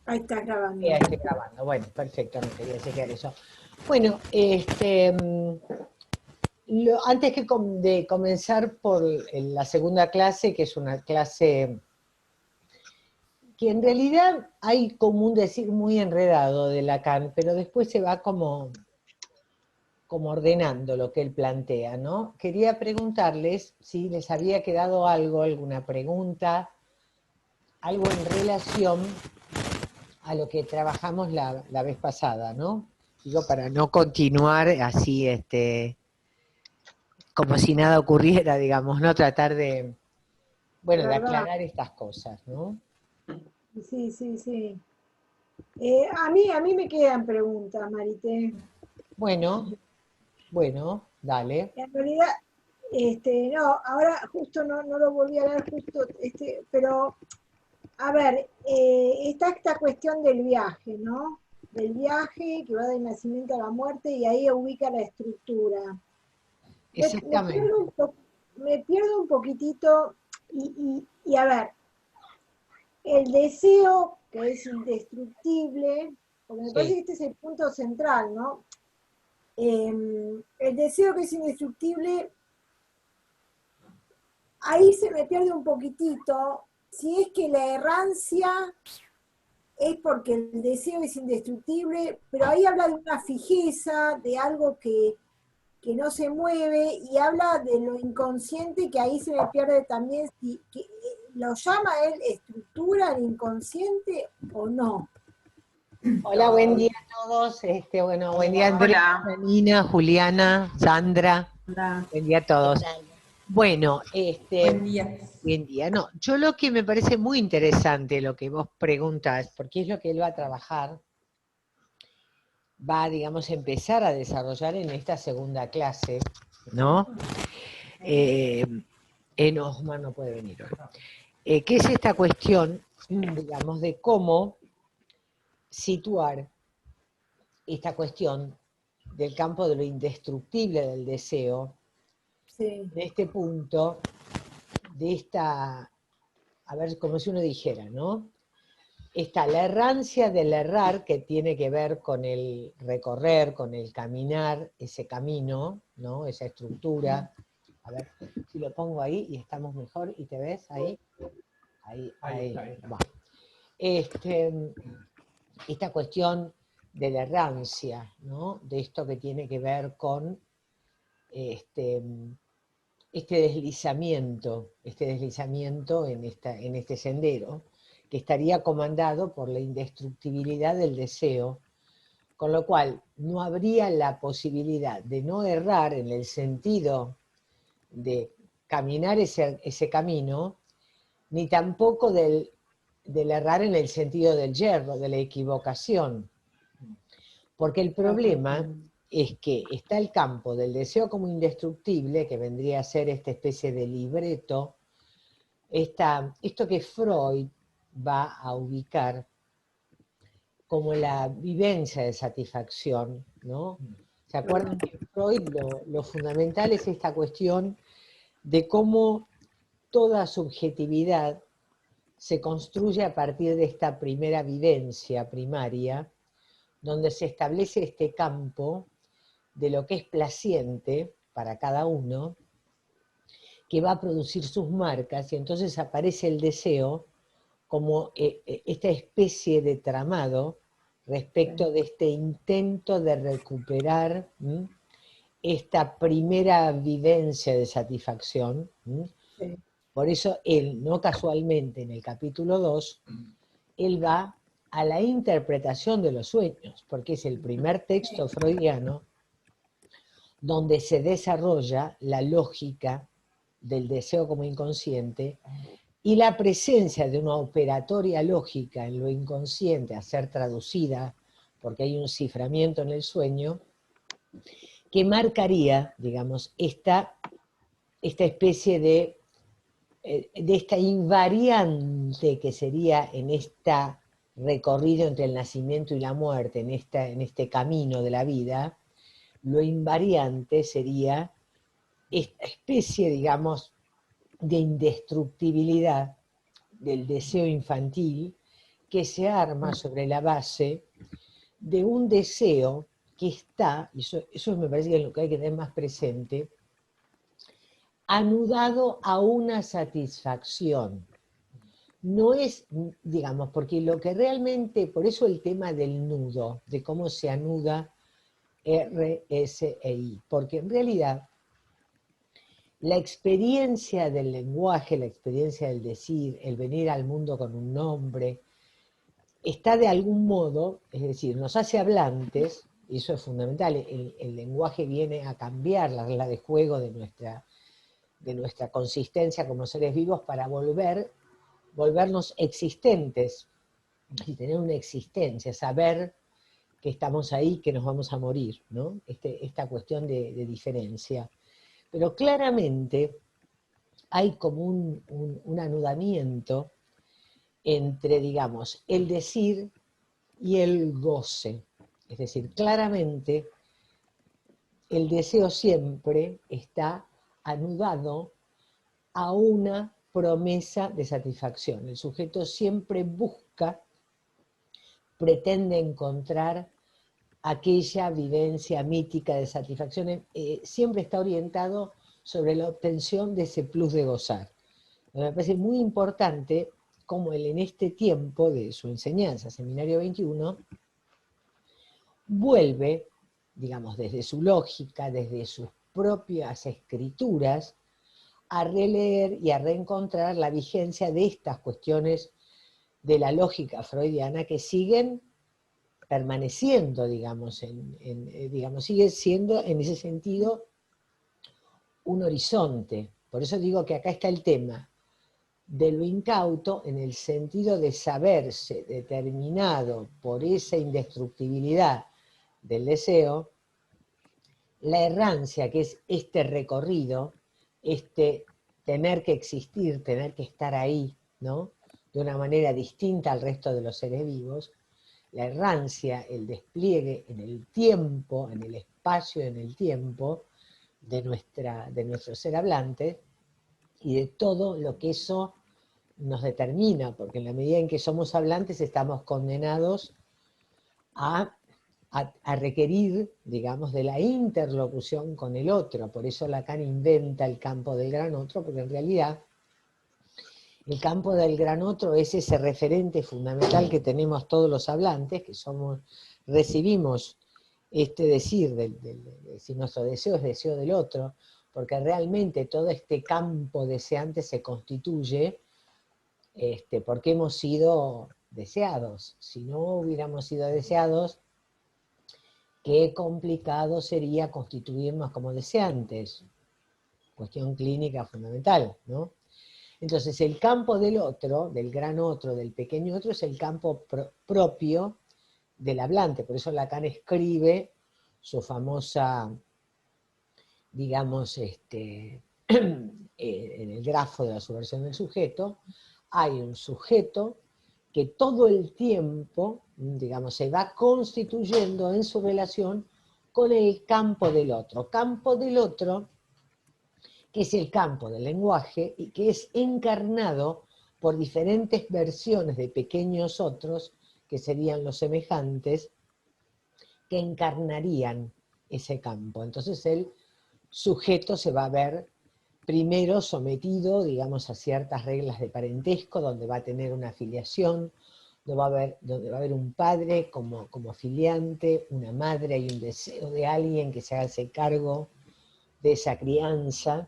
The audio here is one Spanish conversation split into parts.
Ahí está Ya grabando. estoy grabando. Bueno, perfecto, no quería chequear eso. Bueno, antes de comenzar por la segunda clase, que es una clase que en realidad hay como un decir muy enredado de Lacan, pero después se va como ordenando lo que él plantea, ¿no? Quería preguntarles si les había quedado algo, alguna pregunta, algo en relación a lo que trabajamos la vez pasada, ¿no? Digo, para no continuar así, como si nada ocurriera, digamos, no tratar de, De bueno, de verdad. aclarar estas cosas, ¿no? Sí, sí, sí. A mí me quedan preguntas, Marité. Bueno, bueno, dale. En realidad, no, ahora justo no lo volví a ver justo, pero a ver, está esta cuestión del viaje, ¿no? Del viaje que va del nacimiento a la muerte y ahí ubica la estructura. Me, me Exactamente. pierdo un po- Me pierdo un poquitito y a ver, el deseo que es indestructible, porque me parece Sí, que este es el punto central, ¿no? El deseo que es indestructible, ahí se me pierde un poquitito, si es que la errancia es porque el deseo es indestructible, pero ahí habla de una fijeza, de algo que no se mueve, y habla de lo inconsciente, que ahí se me pierde también, si lo llama él estructura, el inconsciente o no. hola, buen día a todos. Bueno, buen día Andrea, Hola, Nina, Juliana, Sandra. hola, Buen día a ¿Qué todos. tal? Bueno, buen día. buen día. No, yo lo que me parece muy interesante lo que vos preguntas, porque es lo que él va a trabajar, va, digamos, a empezar a desarrollar en esta segunda clase, ¿no? Osman no puede venir hoy. ¿Qué es esta cuestión, digamos, de cómo situar esta cuestión del campo de lo indestructible del deseo Sí, en este punto de esta, a ver, como si uno dijera, ¿no? Está la errancia del errar, que tiene que ver con el recorrer, con el caminar, ese camino, ¿no? Esa estructura. A ver si lo pongo ahí y estamos mejor, ¿y te ves ahí? Ahí. Va. Esta cuestión de la errancia, ¿no? De esto que tiene que ver con este, este deslizamiento en este sendero, que estaría comandado por la indestructibilidad del deseo, con lo cual no habría la posibilidad de no errar en el sentido de caminar ese camino, ni tampoco del errar en el sentido del yerro, de la equivocación. Porque el problema es que está el campo del deseo como indestructible, que vendría a ser esta especie de libreto, esto que Freud va a ubicar como la vivencia de satisfacción, ¿no? ¿Se acuerdan que Freud lo fundamental es esta cuestión de cómo toda subjetividad se construye a partir de esta primera vivencia primaria, donde se establece este campo de lo que es placiente para cada uno, que va a producir sus marcas, y entonces aparece el deseo como esta especie de tramado respecto de este intento de recuperar esta primera vivencia de satisfacción. sí. Por eso él, no casualmente en el capítulo 2, él va a la interpretación de los sueños, porque es el primer texto freudiano donde se desarrolla la lógica del deseo como inconsciente y la presencia de una operatoria lógica en lo inconsciente a ser traducida, porque hay un ciframiento en el sueño, que marcaría, digamos, esta especie de esta invariante que sería en este recorrido entre el nacimiento y la muerte, en este camino de la vida. Lo invariante sería esta especie, digamos, de indestructibilidad del deseo infantil, que se arma sobre la base de un deseo que está, y eso me parece que es lo que hay que tener más presente, anudado a una satisfacción. No es, digamos, porque lo que realmente, por eso el tema del nudo, de cómo se anuda R, S e I, porque en realidad la experiencia del lenguaje, la experiencia del decir, el venir al mundo con un nombre, está de algún modo, es decir, nos hace hablantes, y eso es fundamental, el lenguaje viene a cambiar la regla de juego de nuestra consistencia como seres vivos para volvernos existentes, y tener una existencia, saber que estamos ahí, que nos vamos a morir, ¿no? Esta cuestión de diferencia. Pero claramente hay como un anudamiento entre, digamos, el decir y el goce. Es decir, claramente el deseo siempre está anudado a una promesa de satisfacción. El sujeto siempre busca, pretende encontrar aquella vivencia mítica de satisfacción, siempre está orientado sobre la obtención de ese plus de gozar. Me parece muy importante cómo él en este tiempo de su enseñanza, Seminario 21, vuelve, digamos, desde su lógica, desde sus propias escrituras, a releer y a reencontrar la vigencia de estas cuestiones de la lógica freudiana que siguen permaneciendo, digamos, digamos, sigue siendo en ese sentido un horizonte. Por eso digo que acá está el tema de lo incauto en el sentido de saberse determinado por esa indestructibilidad del deseo, la errancia que es este recorrido, este tener que existir, tener que estar ahí, ¿no? De una manera distinta al resto de los seres vivos, la errancia, el despliegue en el tiempo, en el espacio, en el tiempo de nuestro ser hablante y de todo lo que eso nos determina, porque en la medida en que somos hablantes estamos condenados a requerir, digamos, de la interlocución con el otro. Por eso Lacan inventa el campo del gran otro, porque en realidad el campo del gran otro es ese referente fundamental que tenemos todos los hablantes, que recibimos este decir, si nuestro deseo es deseo del otro, porque realmente todo este campo deseante se constituye porque hemos sido deseados. Si no hubiéramos sido deseados, qué complicado sería constituirnos como deseantes. Cuestión clínica fundamental, ¿no? Entonces el campo del otro, del gran otro, del pequeño otro, es el campo propio del hablante. Por eso Lacan escribe su famosa, digamos, en el grafo de la subversión del sujeto, hay un sujeto que todo el tiempo, digamos, se va constituyendo en su relación con el campo del otro. Campo del otro que es el campo del lenguaje y que es encarnado por diferentes versiones de pequeños otros, que serían los semejantes, que encarnarían ese campo. Entonces el sujeto se va a ver primero sometido, digamos, a ciertas reglas de parentesco, donde va a tener una filiación, donde va a haber un padre como filiante, una madre, hay un deseo de alguien que se hace cargo de esa crianza.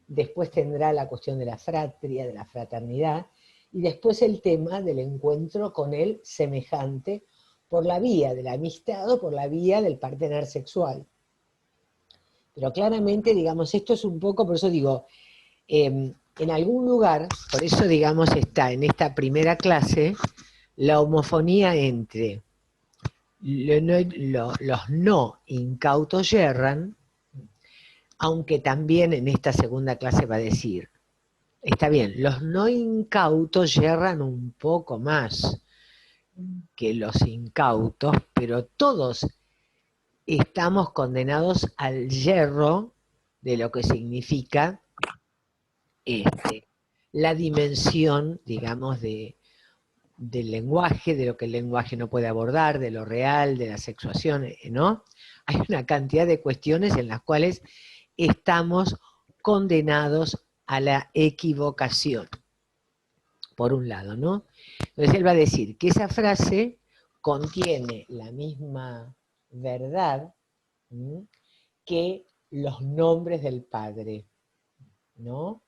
Después tendrá la cuestión de la fratria, de la fraternidad, y después el tema del encuentro con el semejante por la vía de la amistad o por la vía del partener sexual. Pero claramente, digamos, esto es un poco, por eso digo, en algún lugar, por eso, digamos, está en esta primera clase la homofonía entre los no incautos yerran, aunque también en esta segunda clase va a decir, está bien, los no incautos yerran un poco más que los incautos, pero todos estamos condenados al yerro de lo que significa la dimensión, digamos, de del lenguaje, de lo que el lenguaje no puede abordar, de lo real, de la sexuación, ¿no? Hay una cantidad de cuestiones en las cuales estamos condenados a la equivocación, por un lado, ¿no? Entonces él va a decir que esa frase contiene la misma verdad, ¿sí?, que los nombres del Padre, ¿no?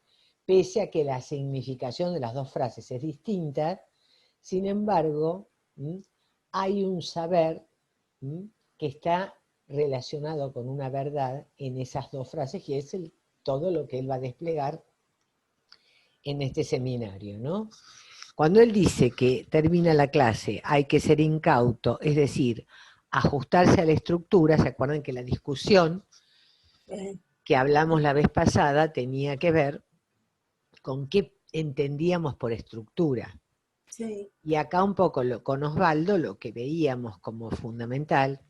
Pese a que la significación de las dos frases es distinta, sin embargo, ¿sí?, hay un saber, ¿sí?, que está relacionado con una verdad en esas dos frases, que es todo lo que él va a desplegar en este seminario, ¿no? Cuando él dice que termina la clase, hay que ser incauto, es decir, ajustarse a la estructura, ¿se acuerdan que la discusión que hablamos la vez pasada tenía que ver con qué entendíamos por estructura? Sí. Y acá un poco con Osvaldo lo que veíamos como fundamental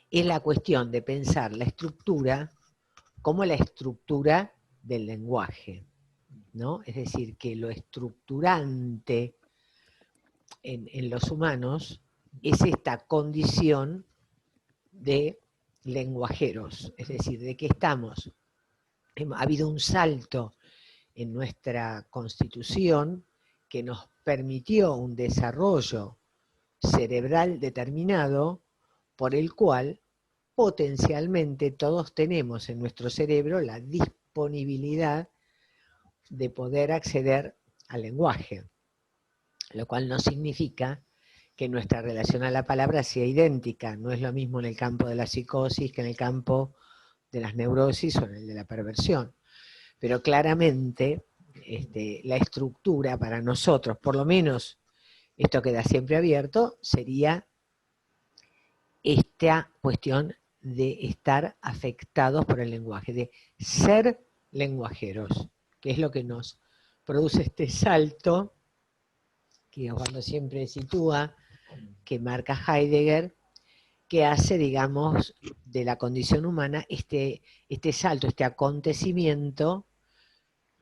es la cuestión de pensar la estructura como la estructura del lenguaje, ¿no? Es decir, que lo estructurante en los humanos es esta condición de lenguajeros, es decir, de que ha habido un salto en nuestra constitución que nos permitió un desarrollo cerebral determinado por el cual potencialmente todos tenemos en nuestro cerebro la disponibilidad de poder acceder al lenguaje, lo cual no significa que nuestra relación a la palabra sea idéntica. No es lo mismo en el campo de la psicosis que en el campo de las neurosis o en el de la perversión. Pero claramente la estructura para nosotros, por lo menos esto queda siempre abierto, sería esta cuestión de estar afectados por el lenguaje, de ser lenguajeros, que es lo que nos produce este salto que Osvaldo siempre sitúa, que marca Heidegger, que hace, digamos, de la condición humana este salto, este acontecimiento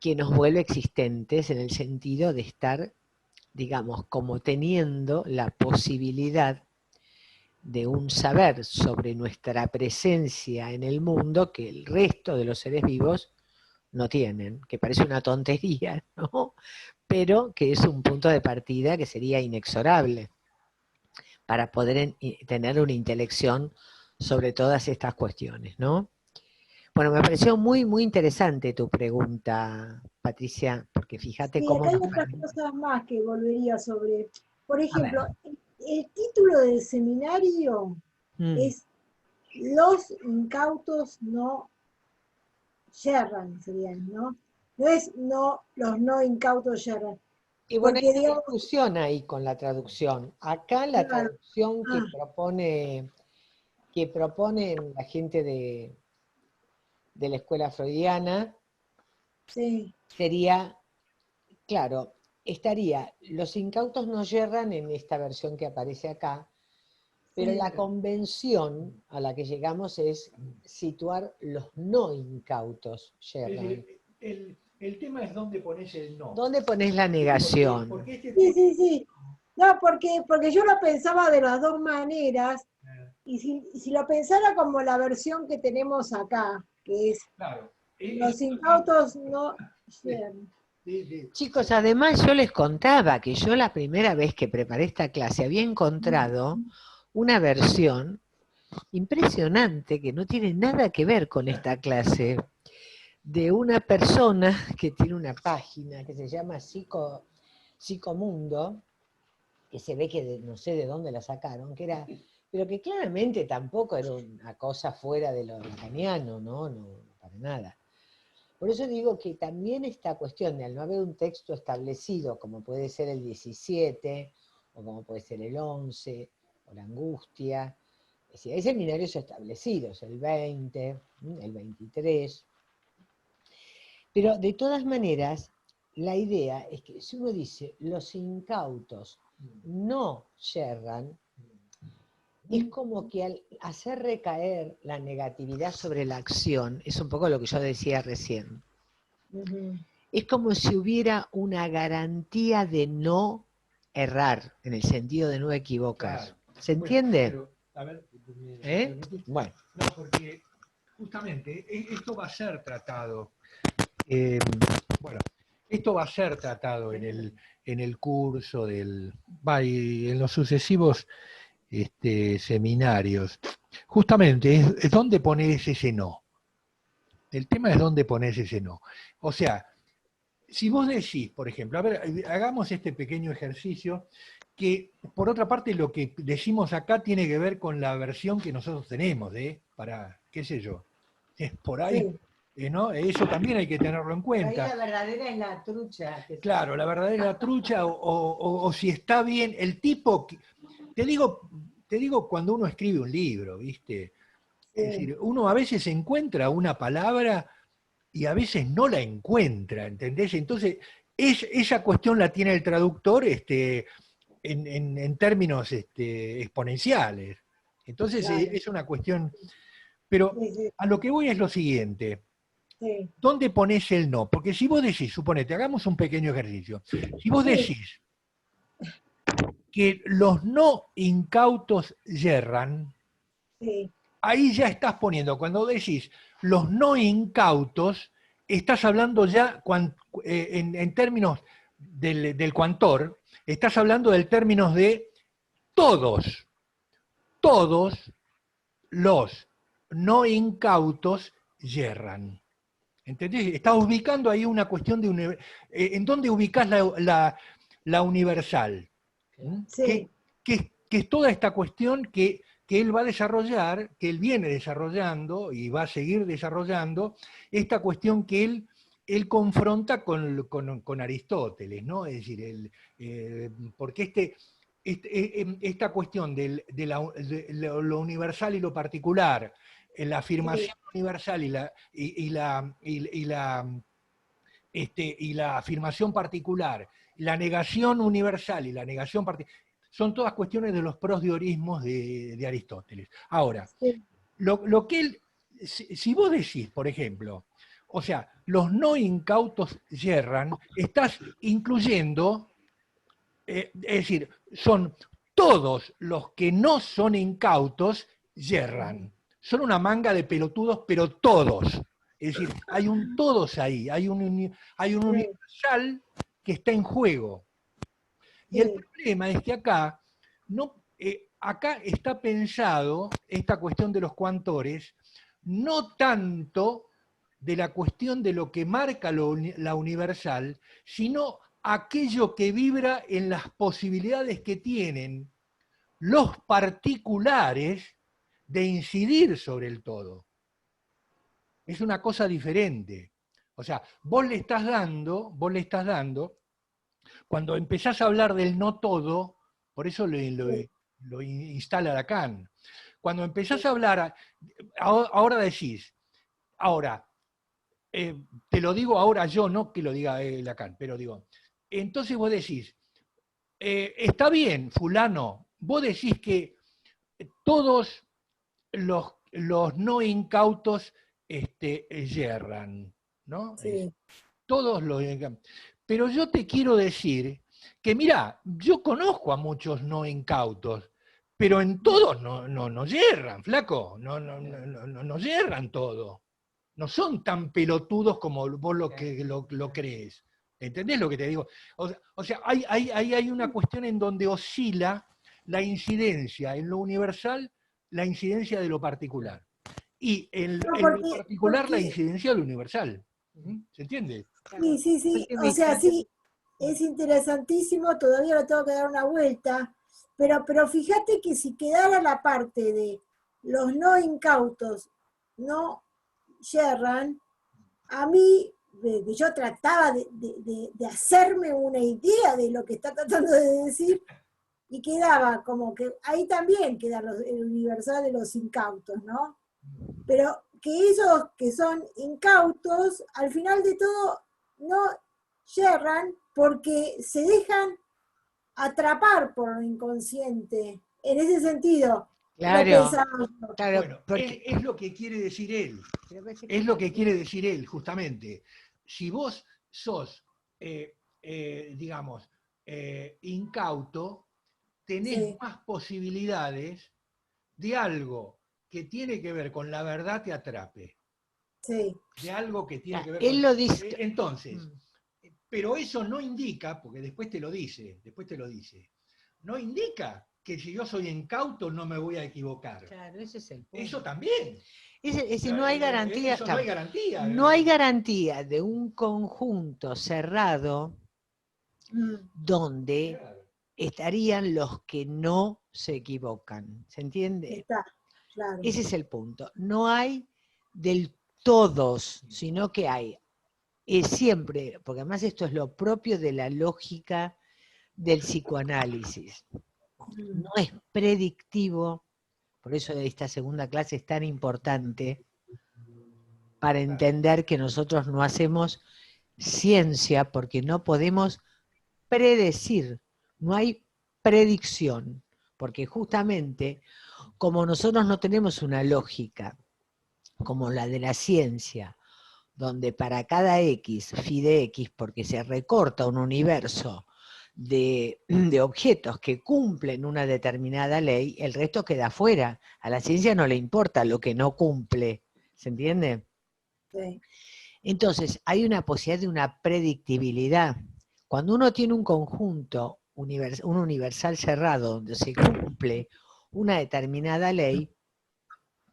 que nos vuelve existentes en el sentido de estar, digamos, como teniendo la posibilidad de un saber sobre nuestra presencia en el mundo que el resto de los seres vivos no tienen, que parece una tontería, ¿no? Pero que es un punto de partida que sería inexorable para poder tener una intelección sobre todas estas cuestiones, ¿no? Bueno, me pareció muy, muy interesante tu pregunta, Patricia, porque fíjate Sí, cómo acá hay nos otras permite. cosas más que volvería sobre. Por A ver. ejemplo, el título del seminario es Los incautos no yerran, serían, ¿no? No es no, los no incautos yerran. Y bueno, hay Porque, una digamos, discusión ahí con la traducción. Acá la claro, traducción ah, que proponen la gente de la escuela freudiana sí, sería, claro, estaría, los incautos no yerran en esta versión que aparece acá, pero sí. la convención a la que llegamos es situar los no incautos yerran. El tema es dónde pones el no. ¿Dónde pones la negación? Porque este Sí, texto, sí, sí. No, porque yo lo pensaba de las dos maneras, y si lo pensara como la versión que tenemos acá, que es claro, los incautos no de, yerran. Chicos, además yo les contaba que yo la primera vez que preparé esta clase había encontrado una versión impresionante que no tiene nada que ver con esta clase, de una persona que tiene una página que se llama Psicomundo, que se ve que no sé de dónde la sacaron, pero que claramente tampoco era una cosa fuera de lo lacaniano, no, para nada. Por eso digo que también esta cuestión de al no haber un texto establecido, como puede ser el 17, o como puede ser el 11, o la angustia, es decir, hay seminarios establecidos, el 20, el 23, pero de todas maneras, la idea es que si uno dice los incautos no yerran, es como que al hacer recaer la negatividad sobre la acción, es un poco lo que yo decía recién, Ujú. es como si hubiera una garantía de no errar, en el sentido de no equivocarse. Claro. ¿Se entiende? Pero, a ver, ¿Eh? Bueno. No, porque justamente esto va a ser tratado, bueno, esto va a ser tratado en el curso y en los sucesivos seminarios. Justamente es dónde pones ese no. El tema es dónde pones ese no. O sea, si vos decís, por ejemplo, a ver, hagamos este pequeño ejercicio que, por otra parte, lo que decimos acá tiene que ver con la versión que nosotros tenemos, para, qué sé yo, por ahí, Sí. ¿no? Eso también hay que tenerlo en Ahí cuenta. la verdadera es la trucha. Claro, la verdadera trucha, o si está bien, el tipo, te digo cuando uno escribe un libro, ¿viste? Es decir, uno a veces encuentra una palabra y a veces no la encuentra, ¿entendés? Entonces, esa cuestión la tiene el traductor en términos exponenciales. Entonces, Claro. es una cuestión... Pero Sí, sí, a lo que voy es lo siguiente. sí. ¿Dónde pones el no? Porque si vos decís, suponete, hagamos un pequeño ejercicio. Si vos Sí, decís que los no incautos yerran, sí, ahí ya estás poniendo, cuando decís los no incautos, estás hablando ya en términos del cuantor, estás hablando del términos de todos los no incautos yerran. ¿Entendés? Estás ubicando ahí una cuestión de... ¿En dónde ubicás la universal? ¿Mm? sí, Que es toda esta cuestión que él va a desarrollar, que él viene desarrollando y va a seguir desarrollando, esta cuestión que él confronta con Aristóteles, ¿no? Es decir, porque esta cuestión lo universal y lo particular, la sí, afirmación universal y la afirmación particular, la negación universal y la negación particular, son todas cuestiones de los prosdiorismos de Aristóteles. Ahora, sí, lo que él, si vos decís, por ejemplo, o sea, los no incautos yerran, estás incluyendo, es decir, son todos los que no son incautos yerran. Son una manga de pelotudos, pero todos. Es decir, hay un todos ahí, hay un sí, universal que está en juego. Y el sí, problema es que acá, acá está pensado esta cuestión de los cuantores, no tanto de la cuestión de lo que marca la universal, sino aquello que vibra en las posibilidades que tienen los particulares de incidir sobre el todo. Es una cosa diferente. O sea, vos le estás dando, cuando empezás a hablar del no todo, por eso lo instala Lacan. Cuando empezás a hablar, ahora decís, ahora, te lo digo ahora yo, no que lo diga Lacan, pero digo, entonces vos decís, está bien, fulano, vos decís que todos los no incautos yerran, ¿no? sí, Todos los... Pero yo te quiero decir que, mirá, yo conozco a muchos no incautos, pero en todos no yerran, flaco, no yerran todos. No son tan pelotudos como vos lo crees. ¿Entendés lo que te digo? O sea, hay una cuestión en donde oscila la incidencia en lo universal, la incidencia de lo particular. Y no, en lo particular la incidencia de lo universal. ¿Se entiende? sí, sí, sí, o sea, sí, es interesantísimo, todavía le tengo que dar una vuelta, pero fíjate que si quedara la parte de los no incautos no yerran, a mí, yo trataba de hacerme una idea de lo que está tratando de decir, y quedaba como que ahí también queda el universal de los incautos, ¿no? Pero que esos que son incautos, al final de todo, no yerran porque se dejan atrapar por lo inconsciente. En ese sentido, lo Claro, pensaba yo. claro, Bueno, porque... es lo que quiere decir él. Es lo que quiere decir él, justamente. Si vos sos, digamos, incauto, tenés Sí. más posibilidades de algo que tiene que ver con la verdad te atrape, Sí. de algo que tiene que ver Él con... lo dice. Entonces, pero eso no indica, porque después te lo dice, no indica que si yo soy incauto no me voy a equivocar. Claro, ese es el punto. Eso también. No hay garantía. Eso no hay garantía. No hay garantía de un conjunto cerrado donde Claro. estarían los que no se equivocan. ¿Se entiende? Está, claro. Ese es el punto. No hay del todos, sino que hay siempre, porque además esto es lo propio de la lógica del psicoanálisis. No es predictivo, por eso esta segunda clase es tan importante para entender que nosotros no hacemos ciencia porque no podemos predecir, no hay predicción, porque justamente como nosotros no tenemos una lógica como la de la ciencia, donde para cada X, phi de X, porque se recorta un universo de objetos que cumplen una determinada ley, el resto queda fuera. A la ciencia no le importa lo que no cumple, ¿se entiende? Sí. Entonces, hay una posibilidad de una predictibilidad. Cuando uno tiene un conjunto, un universal cerrado, donde se cumple una determinada ley,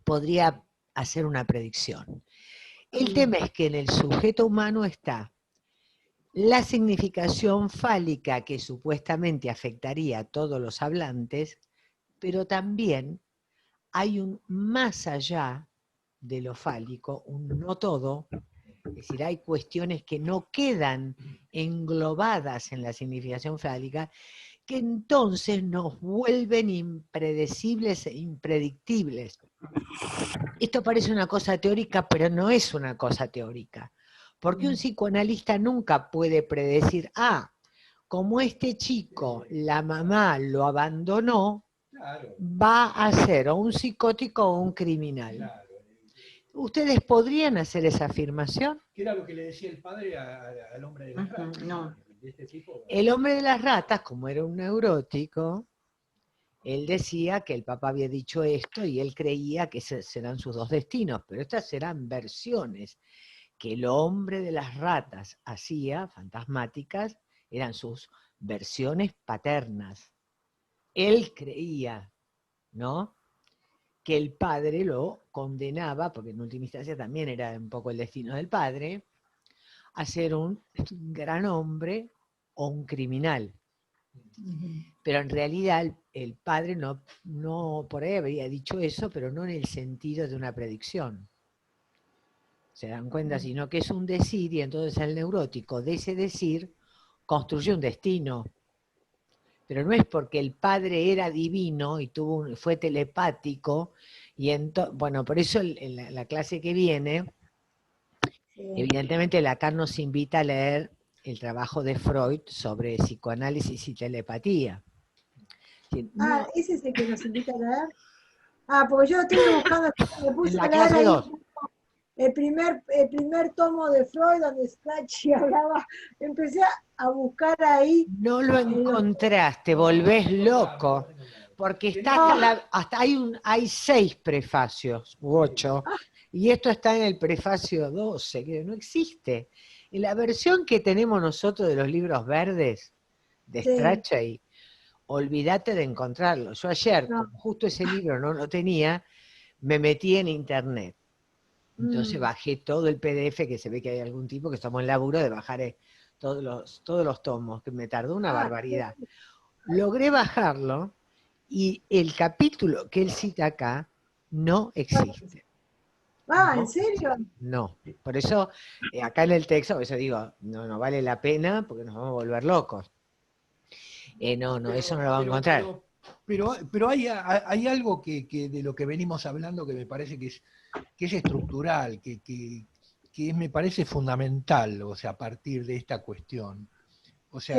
podría hacer una predicción. El tema es que en el sujeto humano está la significación fálica que supuestamente afectaría a todos los hablantes, pero también hay un más allá de lo fálico, un no todo, es decir, hay cuestiones que no quedan englobadas en la significación fálica, que entonces nos vuelven impredecibles e impredictibles. Esto parece una cosa teórica, pero no es una cosa teórica, porque un psicoanalista nunca puede predecir, como este chico, la mamá lo abandonó, Claro. va a ser o un psicótico o un criminal. Claro. ¿Ustedes podrían hacer esa afirmación? ¿Qué era lo que le decía el padre al hombre de las ratas? No. De este tipo. El hombre de las ratas, como era un neurótico, él decía que el papá había dicho esto y él creía que serán sus dos destinos, pero estas serán versiones que el hombre de las ratas hacía, fantasmáticas, eran sus versiones paternas. Él creía, ¿no?, que el padre lo condenaba, porque en última instancia también era un poco el destino del padre, a ser un gran hombre o un criminal. Pero en realidad el padre no por ahí habría dicho eso, pero no en el sentido de una predicción. ¿Se dan cuenta? Sino que es un decir, y entonces el neurótico de ese decir construye un destino. Pero no es porque el padre era divino y fue telepático, y bueno, por eso en la clase que viene, evidentemente Lacan nos invita a leer el trabajo de Freud sobre psicoanálisis y telepatía. No, ¿ese es el que nos invita a leer? Porque yo lo estoy buscando, me puse en la a leer clase ahí 2. el primer tomo de Freud, donde Scacchi hablaba, empecé a buscar ahí. No lo encontraste, volvés loco, porque está hasta hay 6 prefacios, u 8, y esto está en el prefacio 12, que no existe. En la versión que tenemos nosotros de los libros verdes, de Strachey, olvídate de encontrarlo. Yo ayer, como justo ese libro no lo tenía, me metí en internet. Entonces bajé todo el PDF, que se ve que hay algún tipo que estamos en laburo de bajar todos los tomos, que me tardó una barbaridad. Logré bajarlo y el capítulo que él cita acá no existe. ¿En serio? No, por eso acá en el texto, por eso digo, no vale la pena porque nos vamos a volver locos. Eso no lo va a encontrar. Pero hay algo que de lo que venimos hablando que me parece que es estructural, que me parece fundamental, o sea, a partir de esta cuestión. O sea,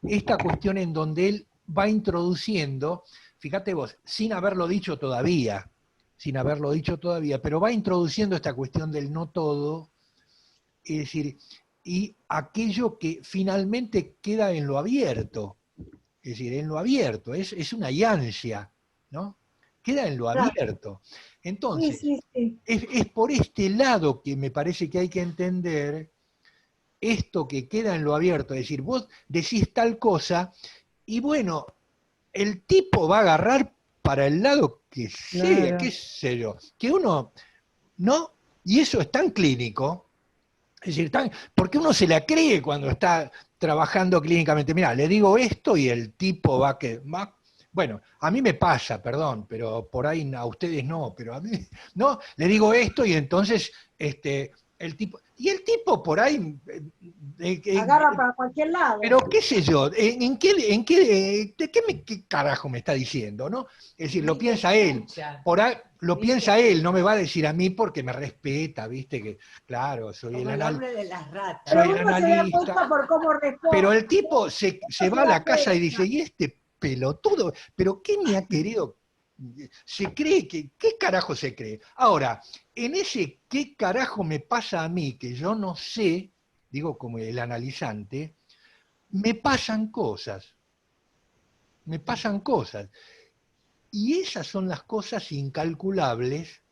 esta cuestión en donde él va introduciendo, fíjate vos, sin haberlo dicho todavía, pero va introduciendo esta cuestión del no todo, es decir, y aquello que finalmente queda en lo abierto. Es decir, en lo abierto, es una ansia, ¿no? Queda en lo Claro. abierto. Sí, Entonces, sí, sí. es por este lado que me parece que hay que entender esto que queda en lo abierto. Es decir, vos decís tal cosa y bueno, el tipo va a agarrar para el lado que sea, Claro. qué sé yo, que uno, ¿no? Y eso es tan clínico, es decir, porque uno se la cree cuando está trabajando clínicamente. Mira, le digo esto y el tipo va. Bueno, a mí me pasa, perdón, pero por ahí a ustedes no, pero a mí, ¿no? Le digo esto y entonces el tipo por ahí, Agarra para cualquier lado. pero qué sé yo, ¿qué carajo me está diciendo, no? Es decir, lo Ni te piensa él, escucha, por ahí, lo ni te piensa él, no me va a escucha. decir a mí porque me respeta, viste que, claro, Como el hombre de las Pero soy ratas. el uno se da cuenta analista, por cómo pero responde, el tipo se uno se va a da la casa y dice, cuenta. ¿y este pelotudo? ¿Pero qué me ha querido? Se cree que, ¿qué carajo se cree? Ahora, en ese qué carajo me pasa a mí, que yo no sé, digo como el analizante, me pasan cosas, me pasan cosas. Y esas son las cosas incalculables,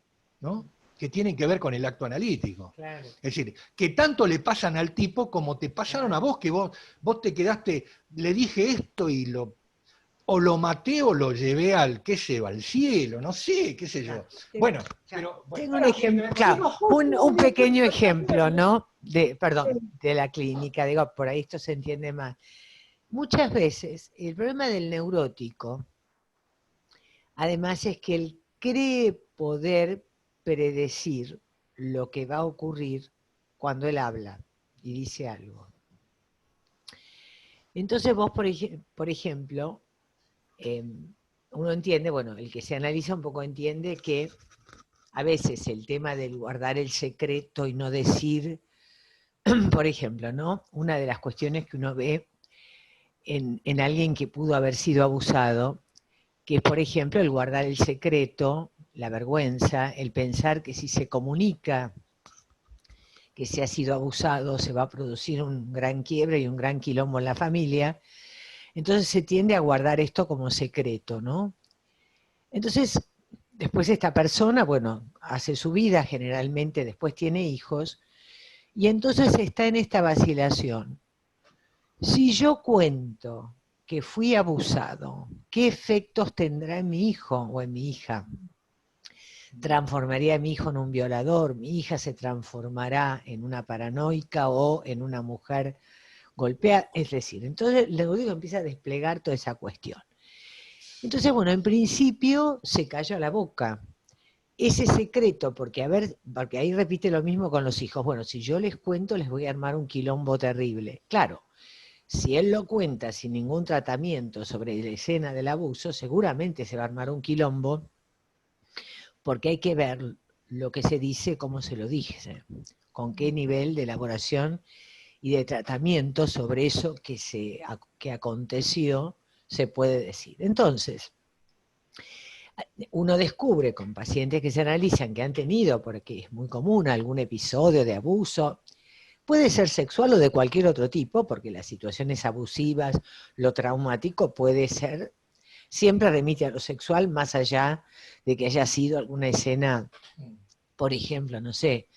¿no? Que tienen que ver con el acto analítico. Claro, Es decir, que tanto le pasan al tipo como te pasaron a claro. vos, que vos te quedaste, le dije esto y o lo maté o lo llevé al, qué sé yo, al cielo, no sé, qué sé Claro. yo. Bueno, Claro. pero bueno, Tengo un ejemplo, claro, Tengo justo un un pequeño ejemplo ejemplo, también. ¿no? Perdón, Sí, de la clínica, digo, por ahí esto se entiende más. Muchas veces el problema del neurótico, además, es que él cree poder predecir lo que va a ocurrir cuando él habla y dice algo. Entonces vos, por ejemplo, eh, uno entiende, bueno, el que se analiza un poco entiende que a veces el tema del guardar el secreto y no decir, por ejemplo, ¿no? Una de las cuestiones que uno ve en alguien que pudo haber sido abusado, que es, por ejemplo, el guardar el secreto, la vergüenza, el pensar que si se comunica que se ha sido abusado se va a producir un gran quiebre y un gran quilombo en la familia. Entonces se tiende a guardar esto como secreto, ¿no? Entonces, después esta persona, bueno, hace su vida, generalmente después tiene hijos, y entonces está en esta vacilación. Si yo cuento que fui abusado, ¿qué efectos tendrá en mi hijo o en mi hija? ¿Transformaría a mi hijo en un violador? ¿Mi hija se transformará en una paranoica o en una mujer golpeada? Es decir, entonces luego empieza a desplegar toda esa cuestión. Entonces, bueno, en principio se cayó la boca. Ese secreto, porque ahí repite lo mismo con los hijos. Bueno, si yo les cuento, les voy a armar un quilombo terrible. Claro, si él lo cuenta sin ningún tratamiento sobre la escena del abuso, seguramente se va a armar un quilombo, porque hay que ver lo que se dice, cómo se lo dice, con qué nivel de elaboración y de tratamiento sobre eso que aconteció se puede decir. Entonces, uno descubre con pacientes que se analizan que han tenido, porque es muy común, algún episodio de abuso, puede ser sexual o de cualquier otro tipo, porque las situaciones abusivas, lo traumático puede ser, siempre remite a lo sexual, más allá de que haya sido alguna escena, por ejemplo, no sé,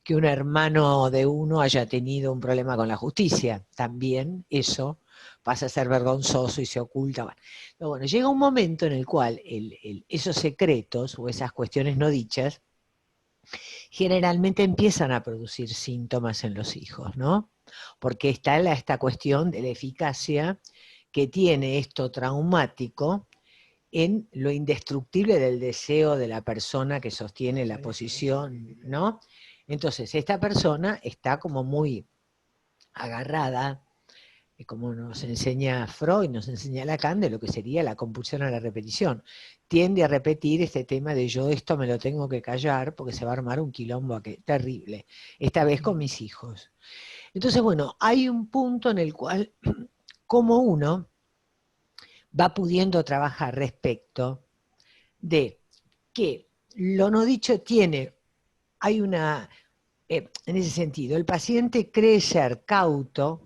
que un hermano de uno haya tenido un problema con la justicia. También eso pasa a ser vergonzoso y se oculta. Pero bueno, llega un momento en el cual esos secretos o esas cuestiones no dichas generalmente empiezan a producir síntomas en los hijos, ¿no? Porque está esta cuestión de la eficacia que tiene esto traumático en lo indestructible del deseo de la persona que sostiene la posición, ¿no? Entonces, esta persona está como muy agarrada, como nos enseña Freud, nos enseña Lacan, de lo que sería la compulsión a la repetición. Tiende a repetir este tema de yo esto me lo tengo que callar porque se va a armar un quilombo terrible, esta vez con mis hijos. Entonces, bueno, hay un punto en el cual, como uno va pudiendo trabajar respecto de que lo no dicho hay una en ese sentido, el paciente cree ser cauto,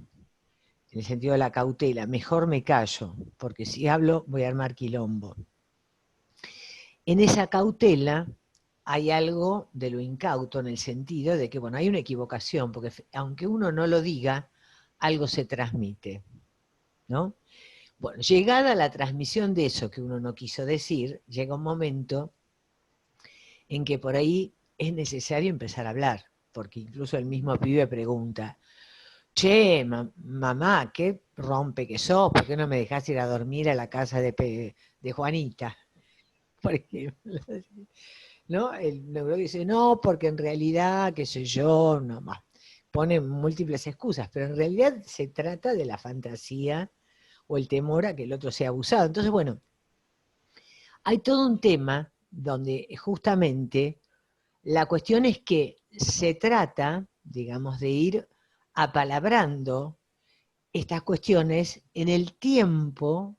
en el sentido de la cautela, mejor me callo, porque si hablo voy a armar quilombo. En esa cautela hay algo de lo incauto en el sentido de que, bueno, hay una equivocación, porque aunque uno no lo diga, algo se transmite, ¿no? Bueno, llegada la transmisión de eso que uno no quiso decir, llega un momento en que por ahí es necesario empezar a hablar, porque incluso el mismo pibe pregunta, che, mamá, qué rompe que sos, ¿por qué no me dejás ir a dormir a la casa de Juanita? Por ejemplo, ¿no? El neurólogo dice, no, porque en realidad, qué sé yo, no más. Pone múltiples excusas, pero en realidad se trata de la fantasía o el temor a que el otro sea abusado. Entonces, bueno, hay todo un tema donde justamente la cuestión es que se trata, digamos, de ir apalabrando estas cuestiones en el tiempo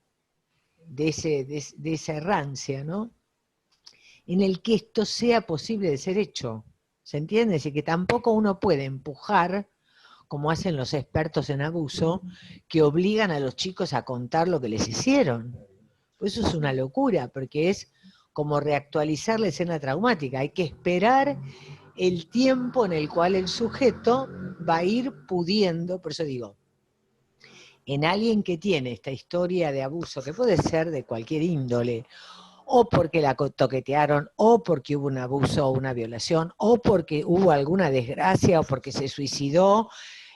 de esa errancia, ¿no? En el que esto sea posible de ser hecho. ¿Se entiende? Es decir, que tampoco uno puede empujar, como hacen los expertos en abuso, que obligan a los chicos a contar lo que les hicieron. Pues eso es una locura, porque es como reactualizar la escena traumática. Hay que esperar el tiempo en el cual el sujeto va a ir pudiendo, por eso digo, en alguien que tiene esta historia de abuso, que puede ser de cualquier índole, o porque la toquetearon, o porque hubo un abuso o una violación, o porque hubo alguna desgracia, o porque se suicidó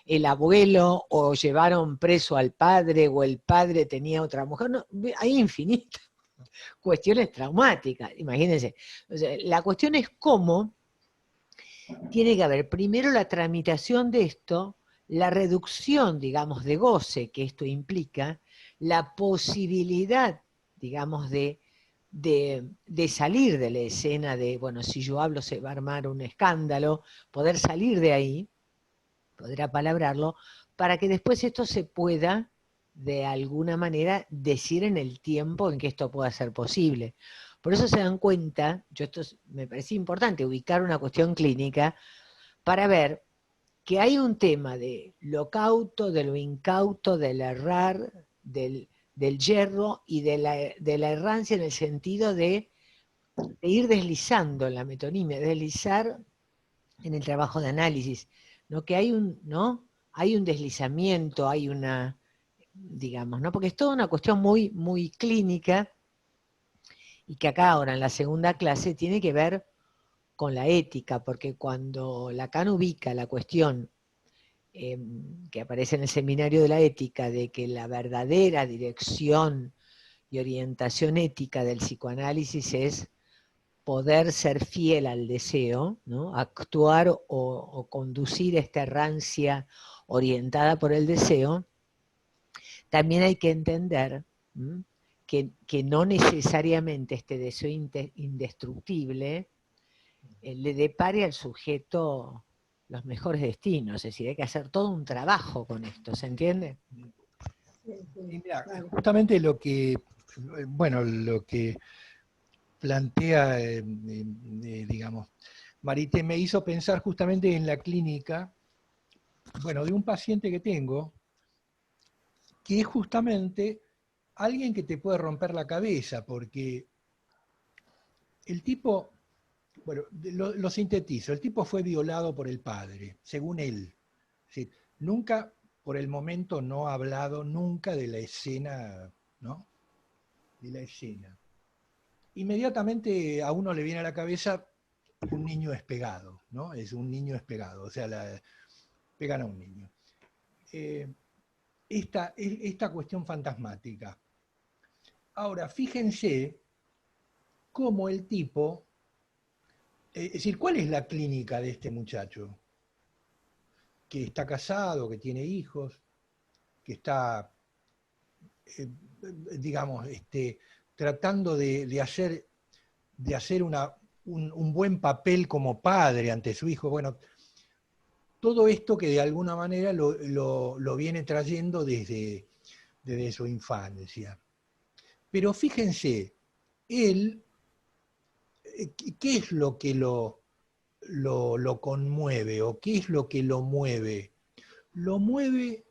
el abuelo, o llevaron preso al padre, o el padre tenía otra mujer. No, hay infinitas cuestiones traumáticas, imagínense. O sea, la cuestión es cómo tiene que haber primero la tramitación de esto, la reducción, digamos, de goce que esto implica, la posibilidad, digamos, de salir de la escena de, bueno, si yo hablo se va a armar un escándalo, poder salir de ahí, poder apalabrarlo, para que después esto se pueda, de alguna manera, decir en el tiempo en que esto pueda ser posible. Por eso se dan cuenta, me parece importante ubicar una cuestión clínica para ver que hay un tema de lo cauto, de lo incauto, del errar, del yerro y de la errancia en el sentido de ir deslizando en la metonimia, deslizar en el trabajo de análisis, ¿no? Que hay un deslizamiento, hay una, digamos, ¿no? Porque es toda una cuestión muy, muy clínica y que acá ahora en la segunda clase tiene que ver con la ética, porque cuando Lacan ubica la cuestión que aparece en el seminario de la ética, de que la verdadera dirección y orientación ética del psicoanálisis es poder ser fiel al deseo, ¿no? Actuar o conducir esta errancia orientada por el deseo, también hay que entender que no necesariamente este deseo indestructible le depare al sujeto los mejores destinos, es decir, hay que hacer todo un trabajo con esto, ¿se entiende? Y mira, justamente lo que plantea, digamos, Marité, me hizo pensar justamente en la clínica, bueno, de un paciente que tengo, que es justamente alguien que te puede romper la cabeza, porque el tipo, bueno, lo sintetizo, el tipo fue violado por el padre, según él. Sí, nunca, por el momento, no ha hablado nunca de la escena, ¿no? De la escena. Inmediatamente a uno le viene a la cabeza un niño despegado, ¿no? Es un niño despegado, o sea, pegan a un niño. Esta cuestión fantasmática. Ahora, fíjense cómo el tipo, es decir, ¿cuál es la clínica de este muchacho? Que está casado, que tiene hijos, que está, digamos, tratando de hacer un buen papel como padre ante su hijo. Bueno, todo esto que de alguna manera lo viene trayendo desde su infancia. Pero fíjense, él, ¿qué es lo que lo conmueve o qué es lo que lo mueve? Lo mueve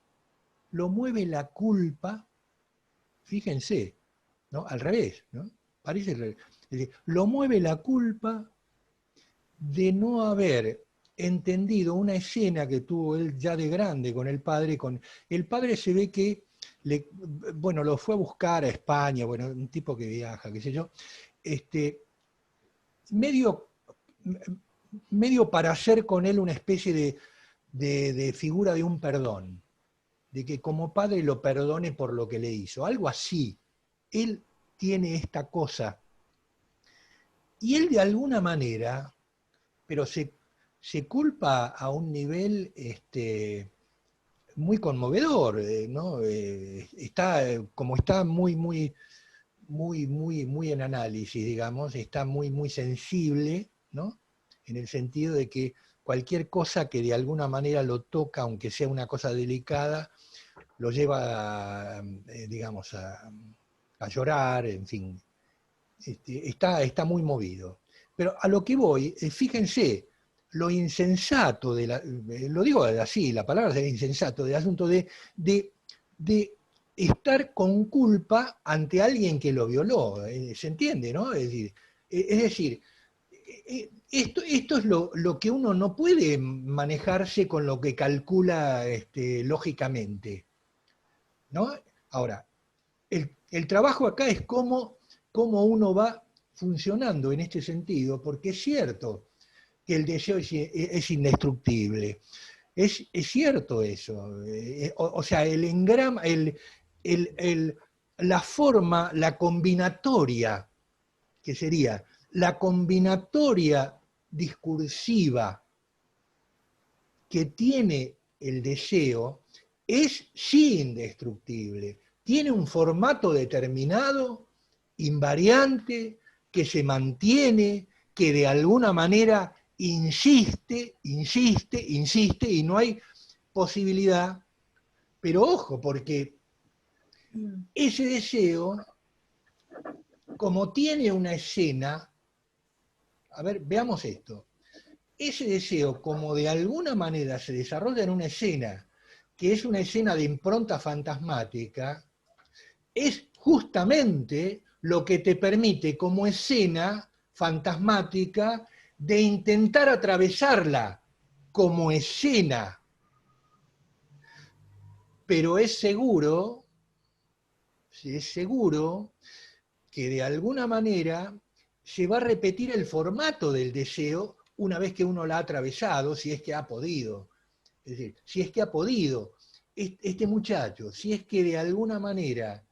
la culpa, fíjense, ¿no? Al revés, ¿no? Parece al revés. Es decir, lo mueve la culpa de no haber entendido una escena que tuvo él ya de grande con el padre. El padre se ve que, bueno, lo fue a buscar a España, bueno, un tipo que viaja, qué sé yo, medio, medio para hacer con él una especie de figura de un perdón, de que como padre lo perdone por lo que le hizo, algo así. Él tiene esta cosa, y él de alguna manera, pero se culpa a un nivel muy conmovedor, ¿no? Como está muy en análisis, digamos, está muy sensible, ¿no? En el sentido de que cualquier cosa que de alguna manera lo toca, aunque sea una cosa delicada, lo lleva, digamos, a llorar, en fin. Está muy movido. Pero a lo que voy, fíjense, lo insensato, lo digo así, la palabra es insensato, del asunto de estar con culpa ante alguien que lo violó, ¿se entiende, no? Es decir, esto es lo que uno no puede manejarse con lo que calcula lógicamente, ¿no? Ahora, el trabajo acá es cómo uno va funcionando en este sentido, porque es cierto que el deseo es indestructible. Es cierto eso. O sea, el engrama, la forma, la combinatoria, que sería la combinatoria discursiva que tiene el deseo, es sí indestructible. Tiene un formato determinado, invariante, que se mantiene, que de alguna manera insiste, y no hay posibilidad. Pero ojo, porque ese deseo, como tiene una escena, a ver, veamos esto, ese deseo, como de alguna manera se desarrolla en una escena, que es una escena de impronta fantasmática, es justamente lo que te permite como escena fantasmática de intentar atravesarla como escena. Pero es seguro que de alguna manera se va a repetir el formato del deseo una vez que uno la ha atravesado, si es que ha podido. Es decir, si es que ha podido, este muchacho, si es que de alguna manera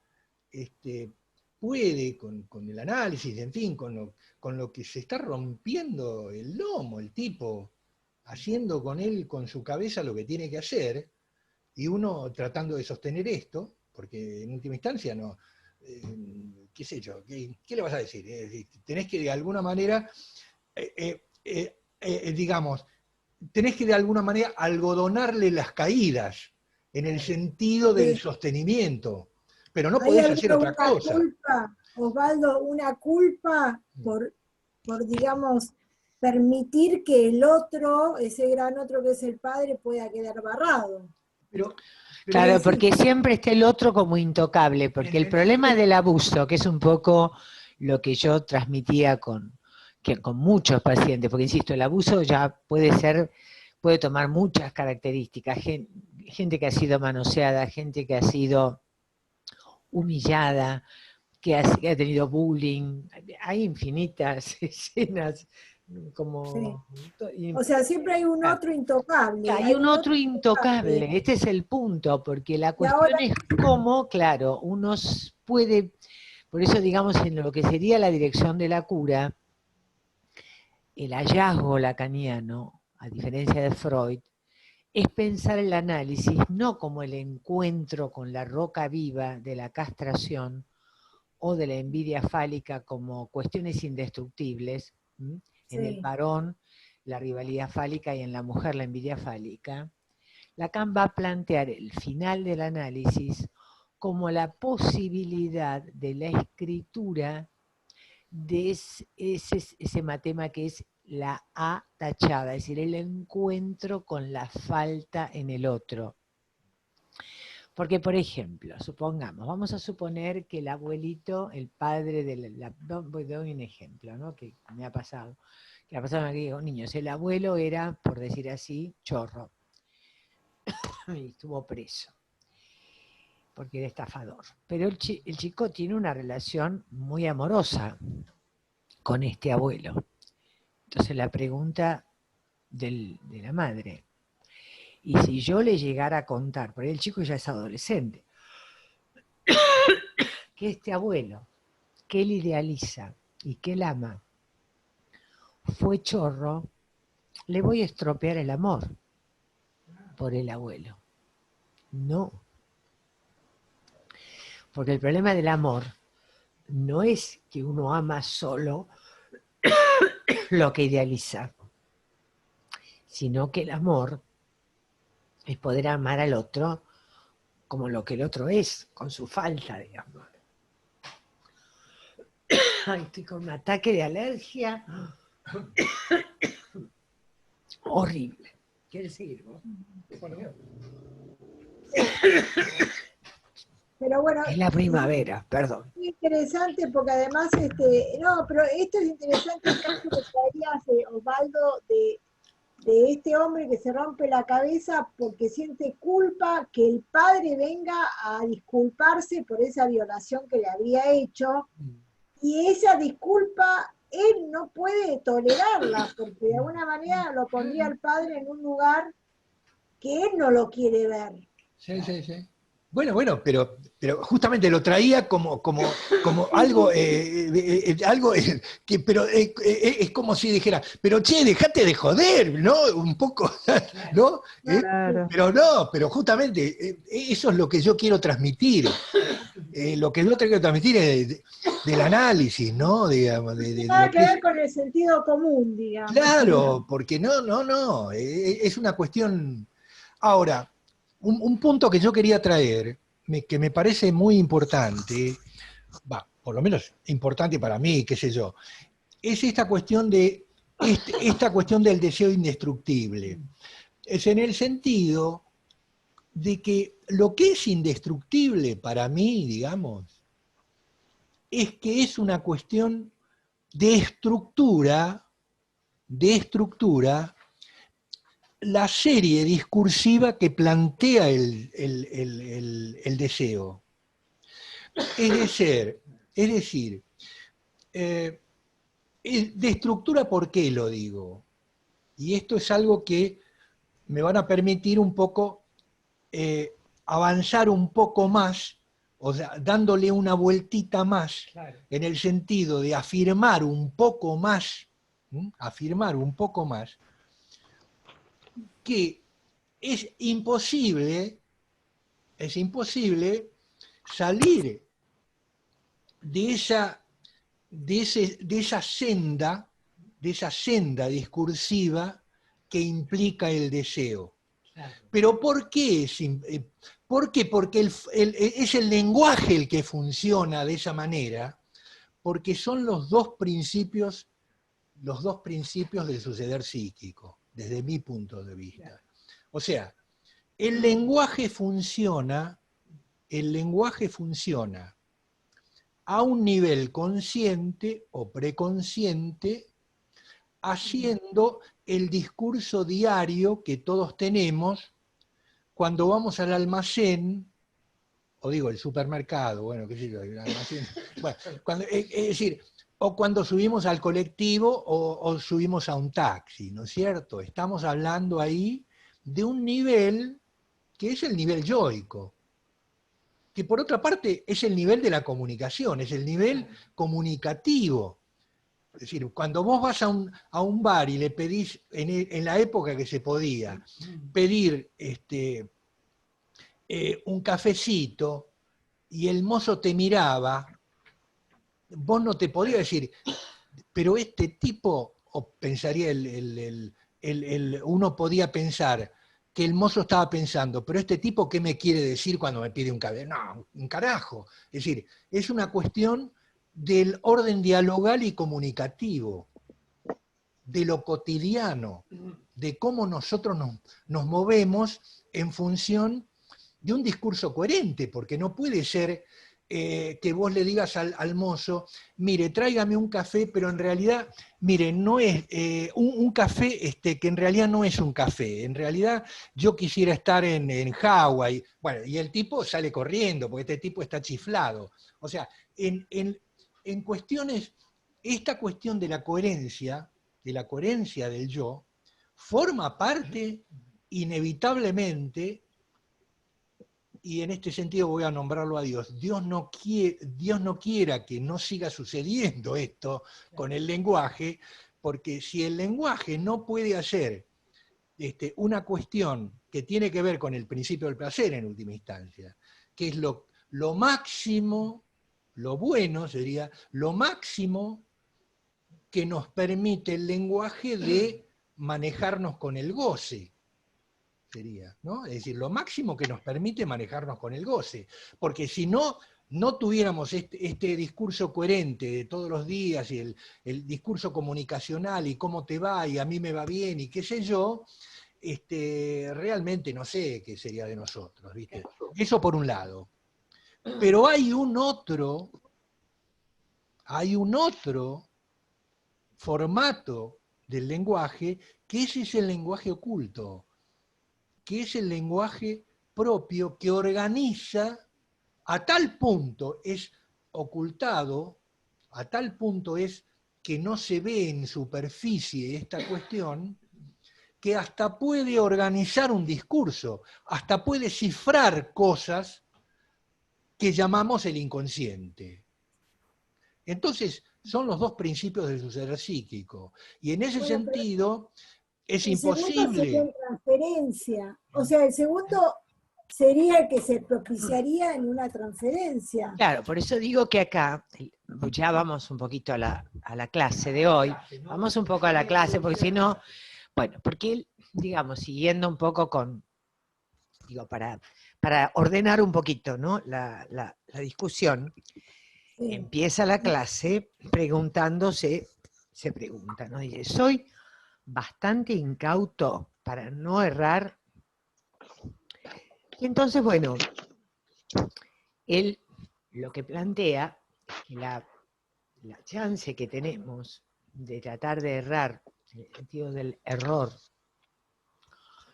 puede, con el análisis, en fin, con lo que se está rompiendo el lomo, el tipo, haciendo con él, con su cabeza lo que tiene que hacer, y uno tratando de sostener esto, porque en última instancia no, qué sé yo, ¿qué le vas a decir? Tenés que de alguna manera, digamos, tenés que de alguna manera algodonarle las caídas, en el sentido del Sí. sostenimiento, pero no Ahí podés hacer habría otra una cosa. culpa, Osvaldo, una culpa por, digamos, permitir que el otro, ese gran otro que es el padre, pueda quedar barrado. Pero Claro, porque siempre está el otro como intocable, porque el problema del abuso, que es un poco lo que yo transmitía con muchos pacientes, porque insisto, el abuso ya puede tomar muchas características, gente que ha sido manoseada, gente que ha sido humillada, que ha tenido bullying, hay infinitas escenas como... Sí. O sea, siempre hay un otro intocable. Hay un otro intocable, este es el punto, porque la cuestión es cómo, claro, uno puede, por eso digamos en lo que sería la dirección de la cura, el hallazgo lacaniano, a diferencia de Freud, es pensar el análisis no como el encuentro con la roca viva de la castración o de la envidia fálica como cuestiones indestructibles, en el varón la rivalidad fálica y en la mujer la envidia fálica. Lacan va a plantear el final del análisis como la posibilidad de la escritura de ese matema que es la A tachada, es decir, el encuentro con la falta en el otro. Porque, por ejemplo, supongamos, vamos a suponer que el abuelito, el padre doy un ejemplo, ¿no? Que me ha pasado. Que ha pasado con niños. El abuelo era, por decir así, chorro. Y estuvo preso. Porque era estafador. Pero el chico tiene una relación muy amorosa con este abuelo. Entonces la pregunta de la madre, y si yo le llegara a contar, porque el chico ya es adolescente, que este abuelo, que él idealiza y que él ama, fue chorro, le voy a estropear el amor por el abuelo. No. Porque el problema del amor no es que uno ama solo lo que idealiza, sino que el amor es poder amar al otro como lo que el otro es, con su falta de amor. Ay, estoy con un ataque de alergia horrible. ¿Quieres seguir vos? Pero bueno, es la primavera, perdón. muy interesante porque además, no, pero esto es interesante el caso que traías, Osvaldo, de este hombre que se rompe la cabeza porque siente culpa que el padre venga a disculparse por esa violación que le habría hecho, y esa disculpa él no puede tolerarla porque de alguna manera lo pondría al padre en un lugar que él no lo quiere ver. Sí, sí, sí. Bueno, pero justamente lo traía como algo, algo que, pero es como si dijera, pero che, dejate de joder, ¿no? Un poco, ¿no? Claro. Pero justamente eso es lo que yo quiero transmitir. Lo que yo quiero transmitir es del análisis, ¿no? Digamos, de Nada lo que que es. ver con el sentido común, digamos. Claro, porque no, es una cuestión. Ahora, un punto que yo quería traer, que me parece muy importante, por lo menos importante para mí, qué sé yo, es esta cuestión esta cuestión del deseo indestructible. Es en el sentido de que lo que es indestructible para mí, digamos, es que es una cuestión de estructura, la serie discursiva que plantea el deseo. Es decir, de estructura, ¿por qué lo digo? Y esto es algo que me van a permitir un poco avanzar un poco más, o sea, dándole una vueltita más, claro, en el sentido de afirmar un poco más, que es imposible salir de esa senda discursiva que implica el deseo. Pero ¿por qué? ¿Por qué? Porque es el lenguaje el que funciona de esa manera, porque son los dos principios del suceder psíquico, desde mi punto de vista. O sea, el lenguaje funciona a un nivel consciente o preconsciente, haciendo el discurso diario que todos tenemos cuando vamos al almacén, o digo, el supermercado, bueno, qué sé yo, el almacén, bueno, es decir, o cuando subimos al colectivo o subimos a un taxi, ¿no es cierto? Estamos hablando ahí de un nivel que es el nivel yoico, que por otra parte es el nivel de la comunicación, es el nivel comunicativo. Es decir, cuando vos vas a un bar y le pedís, en la época que se podía, pedir un cafecito y el mozo te miraba, vos no te podías decir, pero este tipo, o pensaría uno podía pensar que el mozo estaba pensando, pero este tipo, ¿qué me quiere decir cuando me pide un café? No, un carajo. Es decir, es una cuestión del orden dialogal y comunicativo. de lo cotidiano, de cómo nosotros nos movemos en función de un discurso coherente, porque no puede ser que vos le digas al mozo, mire, tráigame un café, pero en realidad, mire, no es un café que en realidad no es un café, en realidad yo quisiera estar en Hawái, bueno, y el tipo sale corriendo, porque este tipo está chiflado. O sea, en cuestiones, esta cuestión de la coherencia del yo, forma parte inevitablemente, y en este sentido voy a nombrarlo a Dios, Dios no quiera que no siga sucediendo esto con el lenguaje, porque si el lenguaje no puede hacer una cuestión que tiene que ver con el principio del placer en última instancia, que es lo máximo, lo bueno sería, lo máximo que nos permite el lenguaje de manejarnos con el goce, sería, ¿no? Es decir, lo máximo que nos permite manejarnos con el goce, porque si no tuviéramos este discurso coherente de todos los días y el discurso comunicacional y cómo te va y a mí me va bien y qué sé yo, realmente no sé qué sería de nosotros, ¿viste? Eso por un lado. Pero hay un otro formato del lenguaje, que ese es el lenguaje oculto, que es el lenguaje propio que organiza, a tal punto es ocultado, a tal punto es que no se ve en superficie esta cuestión, que hasta puede organizar un discurso, hasta puede cifrar cosas que llamamos el inconsciente. Entonces, son los dos principios del suceder psíquico. Y en ese sentido, es el segundo sería imposible. en transferencia. O sea, el segundo sería el que se propiciaría en una transferencia. Claro, por eso digo que acá, ya vamos un poquito a la clase de hoy, vamos un poco a la clase, porque si no, bueno, porque, digamos, siguiendo un poco con, digo, para ordenar un poquito, ¿no? la discusión, Sí. empieza la clase preguntándose, se pregunta, ¿no? Dice, soy bastante incauto para no errar. Y entonces, bueno, él lo que plantea es que la chance que tenemos de tratar de errar, en el sentido del error,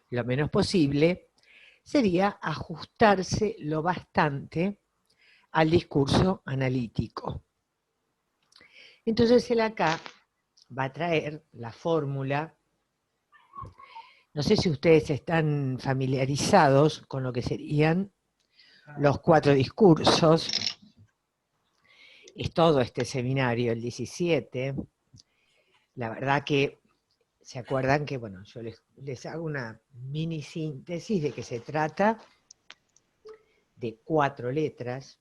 lo menos posible, sería ajustarse lo bastante al discurso analítico. Entonces él acá va a traer la fórmula. No sé si ustedes están familiarizados con lo que serían los 4 discursos. Es todo este seminario, el 17. La verdad que, ¿se acuerdan que, bueno, yo les hago una mini síntesis de que se trata de 4 letras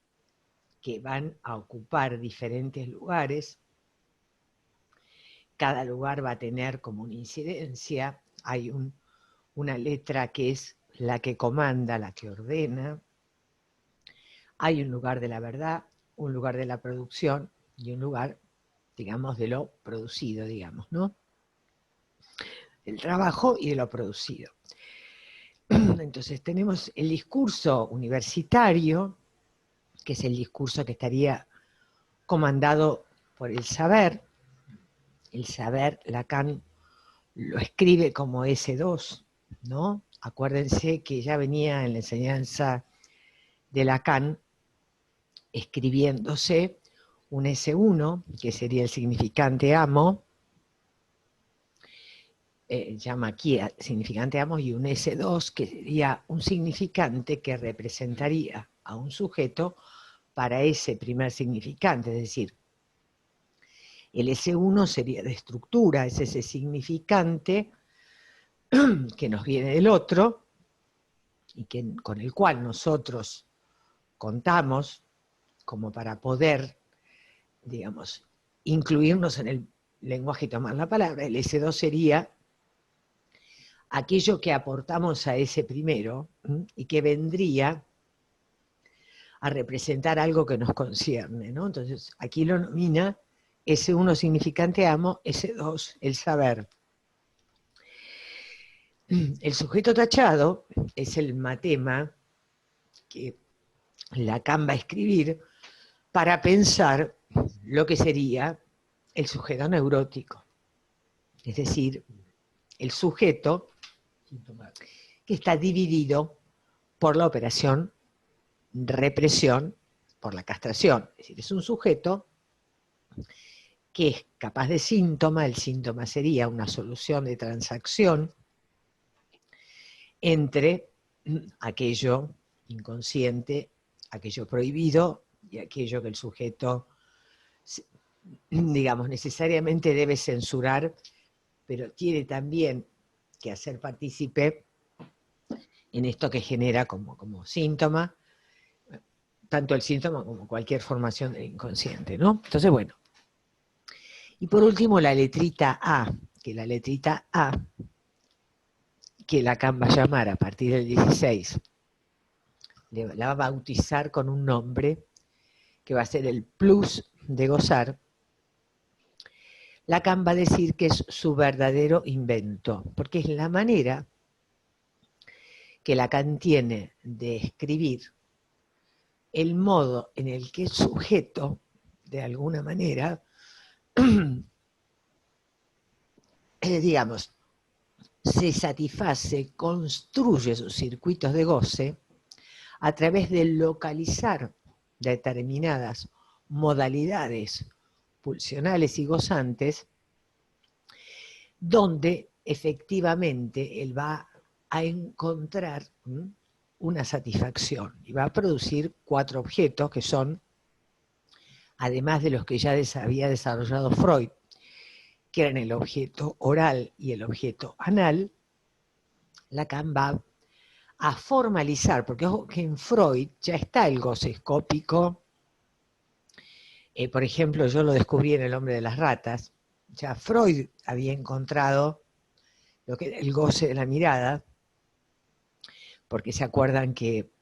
que van a ocupar diferentes lugares. Cada lugar va a tener como una incidencia. Hay una letra que es la que comanda, la que ordena. Hay un lugar de la verdad, un lugar de la producción y un lugar, digamos, de lo producido, digamos, ¿no? Del trabajo y de lo producido. Entonces tenemos el discurso universitario, que es el discurso que estaría comandado por el saber. El saber, Lacan lo escribe como S2, ¿no? Acuérdense que ya venía en la enseñanza de Lacan escribiéndose un S1, que sería el significante amo, llama aquí significante amo, y un S2, que sería un significante que representaría a un sujeto para ese primer significante, es decir, el S1 sería de estructura, es ese significante que nos viene del otro y con el cual nosotros contamos como para poder, digamos, incluirnos en el lenguaje y tomar la palabra. El S2 sería aquello que aportamos a ese primero y que vendría a representar algo que nos concierne, ¿no? Entonces, aquí lo nomina S1 significante amo, S2 el saber. El sujeto tachado es el matema que Lacan va a escribir para pensar lo que sería el sujeto neurótico. Es decir, el sujeto que está dividido por la operación represión, por la castración. Es decir, es un sujeto que es capaz de síntoma, el síntoma sería una solución de transacción entre aquello inconsciente, aquello prohibido y aquello que el sujeto, digamos, necesariamente debe censurar, pero tiene también que hacer partícipe en esto que genera como síntoma, tanto el síntoma como cualquier formación del inconsciente, ¿no? Entonces, bueno. Y por último, la letrita A, que la letrita A, que Lacan va a llamar a partir del 16, la va a bautizar con un nombre que va a ser el plus de gozar. Lacan va a decir que es su verdadero invento, porque es la manera que Lacan tiene de escribir el modo en el que el sujeto, de alguna manera, digamos, se satisface, construye sus circuitos de goce a través de localizar determinadas modalidades pulsionales y gozantes, donde efectivamente él va a encontrar una satisfacción y va a producir 4 objetos que son, además de los que ya había desarrollado Freud, que eran el objeto oral y el objeto anal. Lacan va a formalizar, porque ojo que en Freud ya está el goce escópico. Por ejemplo, yo lo descubrí en El hombre de las ratas. Ya Freud había encontrado lo que era el goce de la mirada, porque se acuerdan que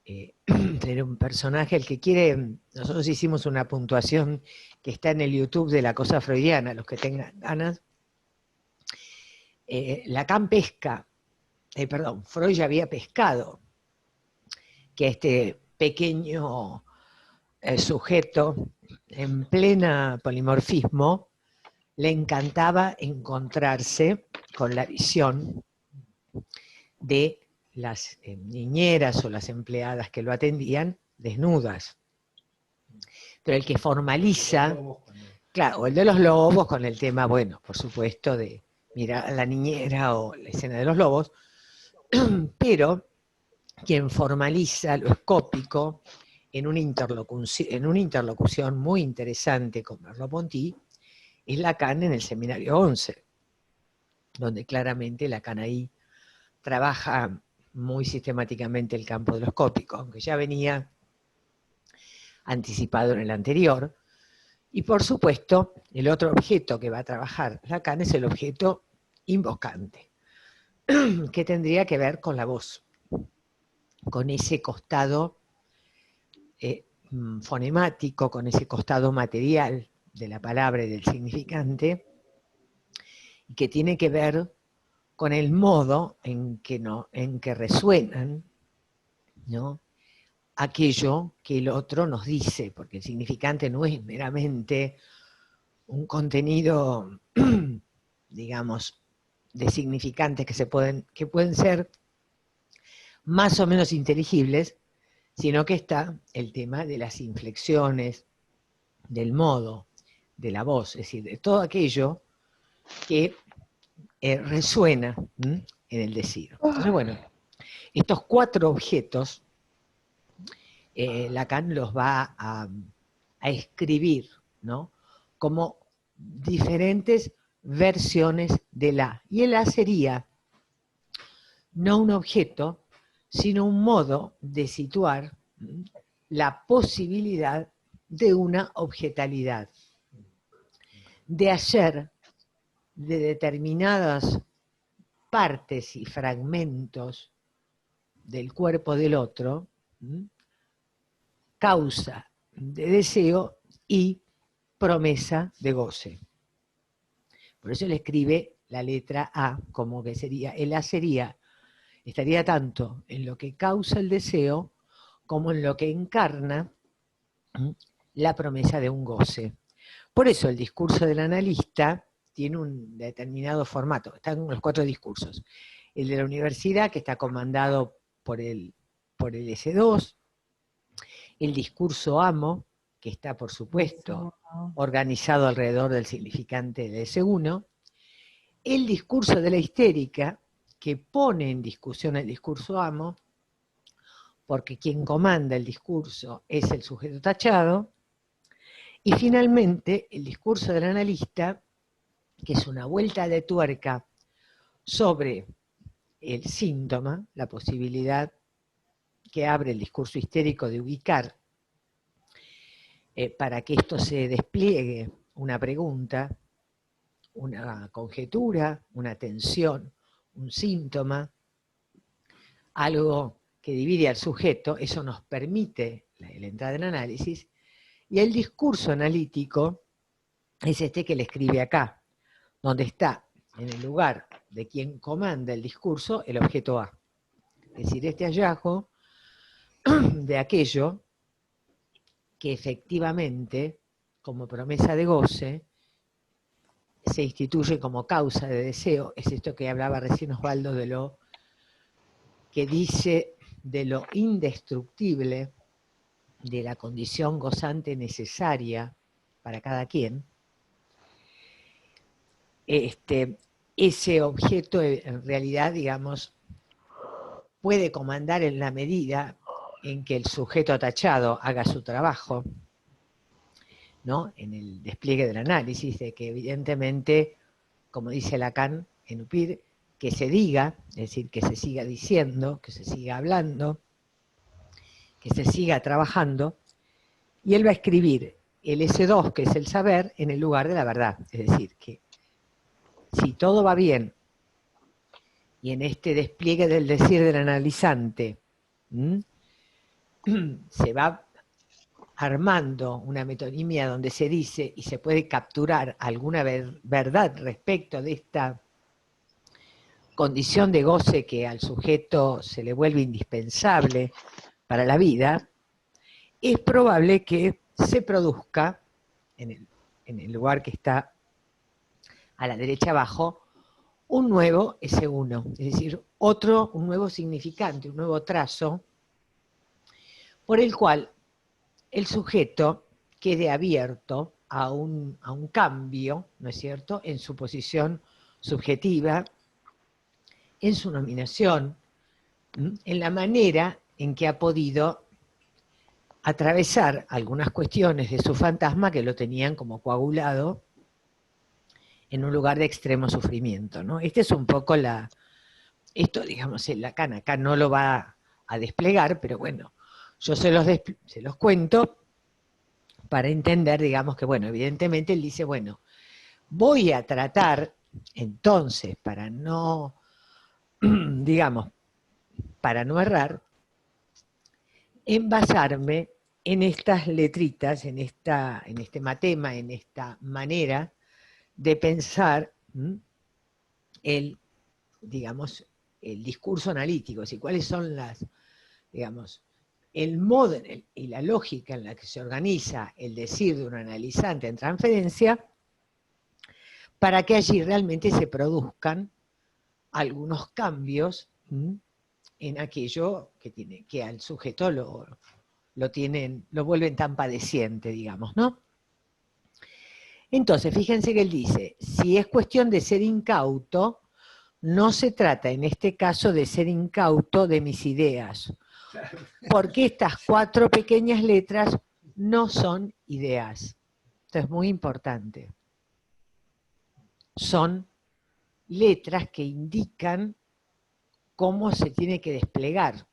era un personaje, el que quiere, nosotros hicimos una puntuación que está en el YouTube de La Cosa Freudiana, los que tengan ganas. Lacan pesca, Freud ya había pescado que este pequeño sujeto en plena polimorfismo le encantaba encontrarse con la visión de las niñeras o las empleadas que lo atendían desnudas. Pero el que formaliza, claro, el de los lobos con el tema, bueno, por supuesto, de mirar a la niñera o la escena de los lobos, pero quien formaliza lo escópico en una interlocución muy interesante con Merleau-Ponty es Lacan en el Seminario 11, donde claramente Lacan ahí trabaja muy sistemáticamente el campo de lo escópico, aunque ya venía anticipado en el anterior. Y por supuesto, el otro objeto que va a trabajar Lacan es el objeto invocante, que tendría que ver con la voz, con ese costado fonemático, con ese costado material de la palabra y del significante, y que tiene que ver con el modo en que resuenan, ¿no?, aquello que el otro nos dice, porque el significante no es meramente un contenido, digamos, de significantes que pueden ser más o menos inteligibles, sino que está el tema de las inflexiones, del modo, de la voz, es decir, de todo aquello que resuena en el decir. Entonces, bueno, estos 4 objetos, Lacan los va a escribir, ¿no?, como diferentes versiones del A. Y el A sería no un objeto, sino un modo de situar la posibilidad de una objetalidad, de hacer de determinadas partes y fragmentos del cuerpo del otro causa de deseo y promesa de goce. Por eso le escribe la letra A, como que sería, el A estaría tanto en lo que causa el deseo como en lo que encarna la promesa de un goce. Por eso el discurso del analista tiene un determinado formato, están los 4 discursos. El de la universidad, que está comandado por el S2, el discurso amo, que está, por supuesto, organizado alrededor del significante del S1, el discurso de la histérica, que pone en discusión el discurso amo, porque quien comanda el discurso es el sujeto tachado, y finalmente el discurso del analista, que es una vuelta de tuerca sobre el síntoma, la posibilidad que abre el discurso histérico de ubicar para que esto se despliegue una pregunta, una conjetura, una tensión, un síntoma, algo que divide al sujeto, eso nos permite la entrada en análisis, y el discurso analítico es este que le escribe acá, donde está en el lugar de quien comanda el discurso el objeto A. Es decir, este hallazgo de aquello que efectivamente, como promesa de goce, se instituye como causa de deseo, es esto que hablaba recién Osvaldo de lo que dice de lo indestructible, de la condición gozante necesaria para cada quien. Ese objeto en realidad, digamos, puede comandar en la medida en que el sujeto tachado haga su trabajo, ¿no? En el despliegue del análisis, de que evidentemente, como dice Lacan en Upir, que se diga, es decir, que se siga diciendo, que se siga hablando, que se siga trabajando, y él va a escribir el S2, que es el saber, en el lugar de la verdad. Es decir, que si todo va bien, y en este despliegue del decir del analizante, se va armando una metonimia donde se dice y se puede capturar alguna verdad respecto de esta condición de goce que al sujeto se le vuelve indispensable para la vida, es probable que se produzca en el lugar que está a la derecha abajo un nuevo S1, es decir, un nuevo significante, un nuevo trazo, por el cual el sujeto quede abierto a un cambio, ¿no es cierto?, en su posición subjetiva, en su nominación, en la manera en que ha podido atravesar algunas cuestiones de su fantasma que lo tenían como coagulado en un lugar de extremo sufrimiento, ¿no? Este es un poco esto, digamos, Lacan acá no lo va a desplegar, pero bueno, yo se los cuento para entender, digamos, que, bueno, evidentemente él dice, bueno, voy a tratar, entonces, para no, digamos, para no errar, en basarme en estas letritas, en este matema, en esta manera de pensar digamos, el discurso analítico, y cuáles son digamos, el modo y la lógica en la que se organiza el decir de un analizante en transferencia, para que allí realmente se produzcan algunos cambios en aquello que al sujeto lo vuelven tan padeciente, digamos, ¿no? Entonces, fíjense que él dice, si es cuestión de ser incauto, no se trata en este caso de ser incauto de mis ideas, porque estas 4 pequeñas letras no son ideas. Esto es muy importante. Son letras que indican cómo se tiene que desplegar,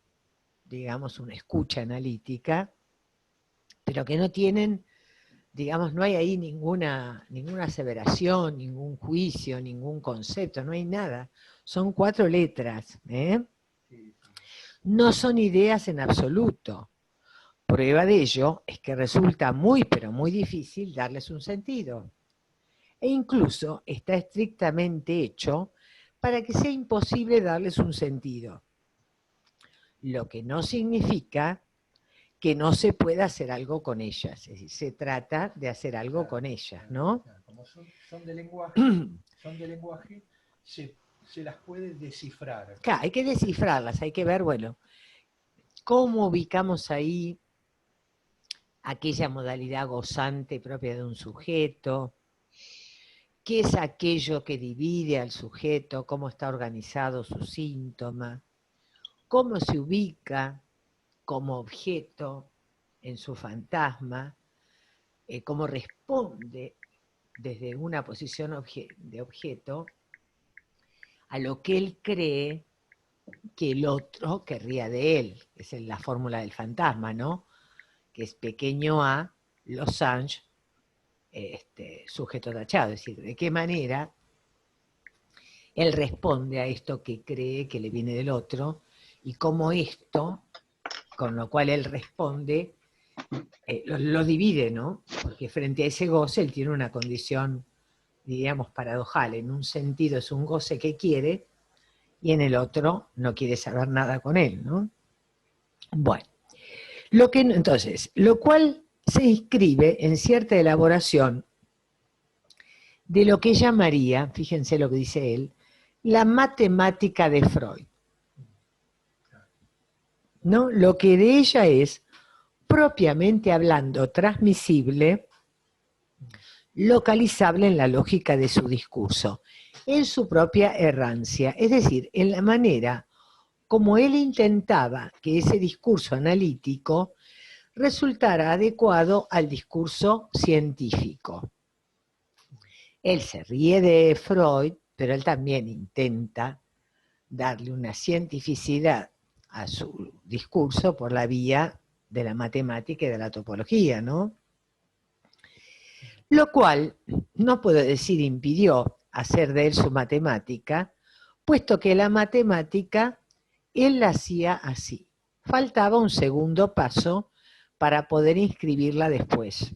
digamos, una escucha analítica, pero que no tienen, digamos, no hay ahí ninguna aseveración, ningún juicio, ningún concepto, no hay nada. Son 4 letras, ¿eh? No son ideas en absoluto, Prueba de ello es que resulta muy, pero muy difícil darles un sentido. E incluso está estrictamente hecho para que sea imposible darles un sentido. Lo que no significa que no se pueda hacer algo con ellas. Es decir, se trata de hacer algo con ellas, ¿no? Como son de lenguaje, se las puede descifrar. Claro, hay que descifrarlas, hay que ver, bueno, cómo ubicamos ahí aquella modalidad gozante propia de un sujeto, qué es aquello que divide al sujeto, cómo está organizado su síntoma, cómo se ubica como objeto en su fantasma, cómo responde desde una posición de objeto a lo que él cree que el otro querría de él. Esa es la fórmula del fantasma, ¿no? Que es pequeño a, Losange, sujeto tachado. Es decir, de qué manera él responde a esto que cree que le viene del otro y cómo esto, con lo cual él responde, lo divide, ¿no? Porque frente a ese goce él tiene una condición, diríamos, paradojal. En un sentido es un goce que quiere y en el otro no quiere saber nada con él, ¿no? Bueno, entonces, lo cual se inscribe en cierta elaboración de lo que llamaría, fíjense lo que dice él, la matemática de Freud, ¿no? Lo que de ella es, propiamente hablando, transmisible, localizable en la lógica de su discurso, en su propia errancia, es decir, en la manera como él intentaba que ese discurso analítico resultara adecuado al discurso científico. Él se ríe de Freud, pero él también intenta darle una cientificidad a su discurso por la vía de la matemática y de la topología, ¿no? Lo cual, no puedo decir impidió hacer de él su matemática, puesto que la matemática él la hacía así. Faltaba un segundo paso para poder inscribirla después.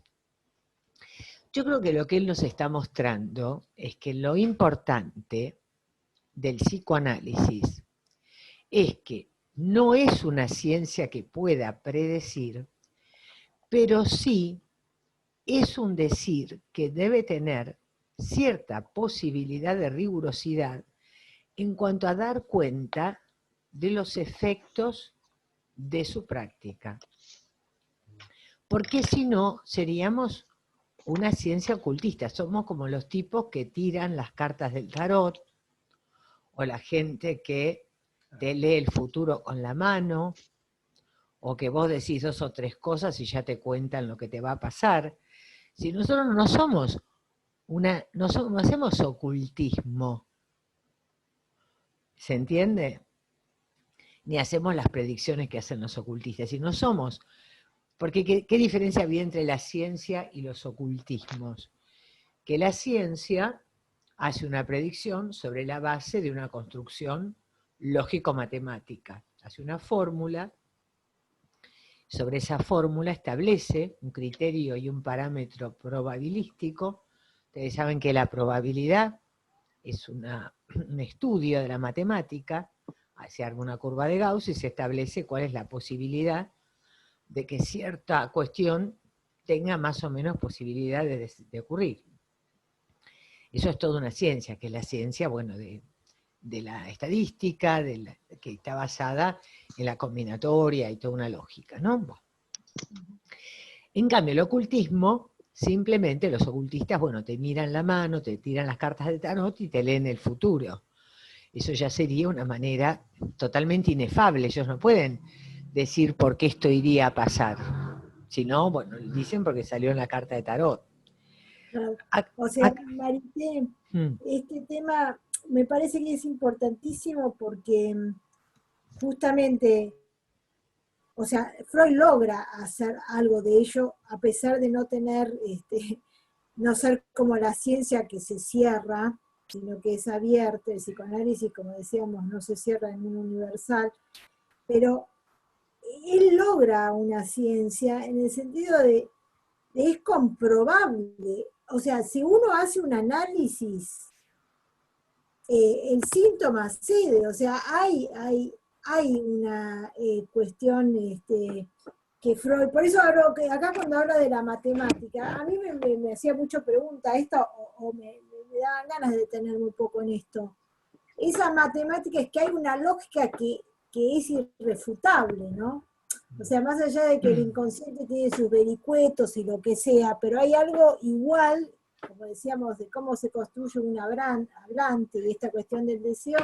Yo creo que lo que él nos está mostrando es que lo importante del psicoanálisis es que no es una ciencia que pueda predecir, pero sí es un decir que debe tener cierta posibilidad de rigurosidad en cuanto a dar cuenta de los efectos de su práctica. Porque si no, seríamos una ciencia ocultista. Somos como los tipos que tiran las cartas del tarot, o la gente que te lee el futuro con la mano, o que vos decís 2 o 3 cosas y ya te cuentan lo que te va a pasar. Si nosotros no somos no hacemos ocultismo, ¿se entiende? Ni hacemos las predicciones que hacen los ocultistas, y no somos, porque ¿qué diferencia había entre la ciencia y los ocultismos? Que la ciencia hace una predicción sobre la base de una construcción lógico-matemática, hace una fórmula, sobre esa fórmula establece un criterio y un parámetro probabilístico. Ustedes saben que la probabilidad es un estudio de la matemática, se arma una curva de Gauss y se establece cuál es la posibilidad de que cierta cuestión tenga más o menos posibilidades de ocurrir. Eso es toda una ciencia, que es la ciencia, bueno, de la estadística, que está basada en la combinatoria y toda una lógica, ¿no? Bueno. En cambio, el ocultismo, simplemente los ocultistas, bueno, te miran la mano, te tiran las cartas de tarot y te leen el futuro. Eso ya sería una manera totalmente inefable. Ellos no pueden decir por qué esto iría a pasar. Si no, bueno, dicen porque salió en la carta de tarot. O sea, Marité, este tema me parece que es importantísimo porque justamente, o sea, Freud logra hacer algo de ello a pesar de no tener, no ser como la ciencia que se cierra, sino que es abierta. El psicoanálisis, como decíamos, no se cierra en un universal, pero él logra una ciencia en el sentido de es comprobable. O sea, si uno hace un análisis, el síntoma cede, o sea, hay una cuestión que Freud, por eso hablo que acá cuando habla de la matemática, a mí me hacía mucho pregunta esto, o me daban ganas de detenerme un poco en esto. Esa matemática es que hay una lógica que es irrefutable, ¿no? O sea, más allá de que el inconsciente tiene sus vericuetos y lo que sea, pero hay algo igual, como decíamos, de cómo se construye un hablante y esta cuestión del deseo,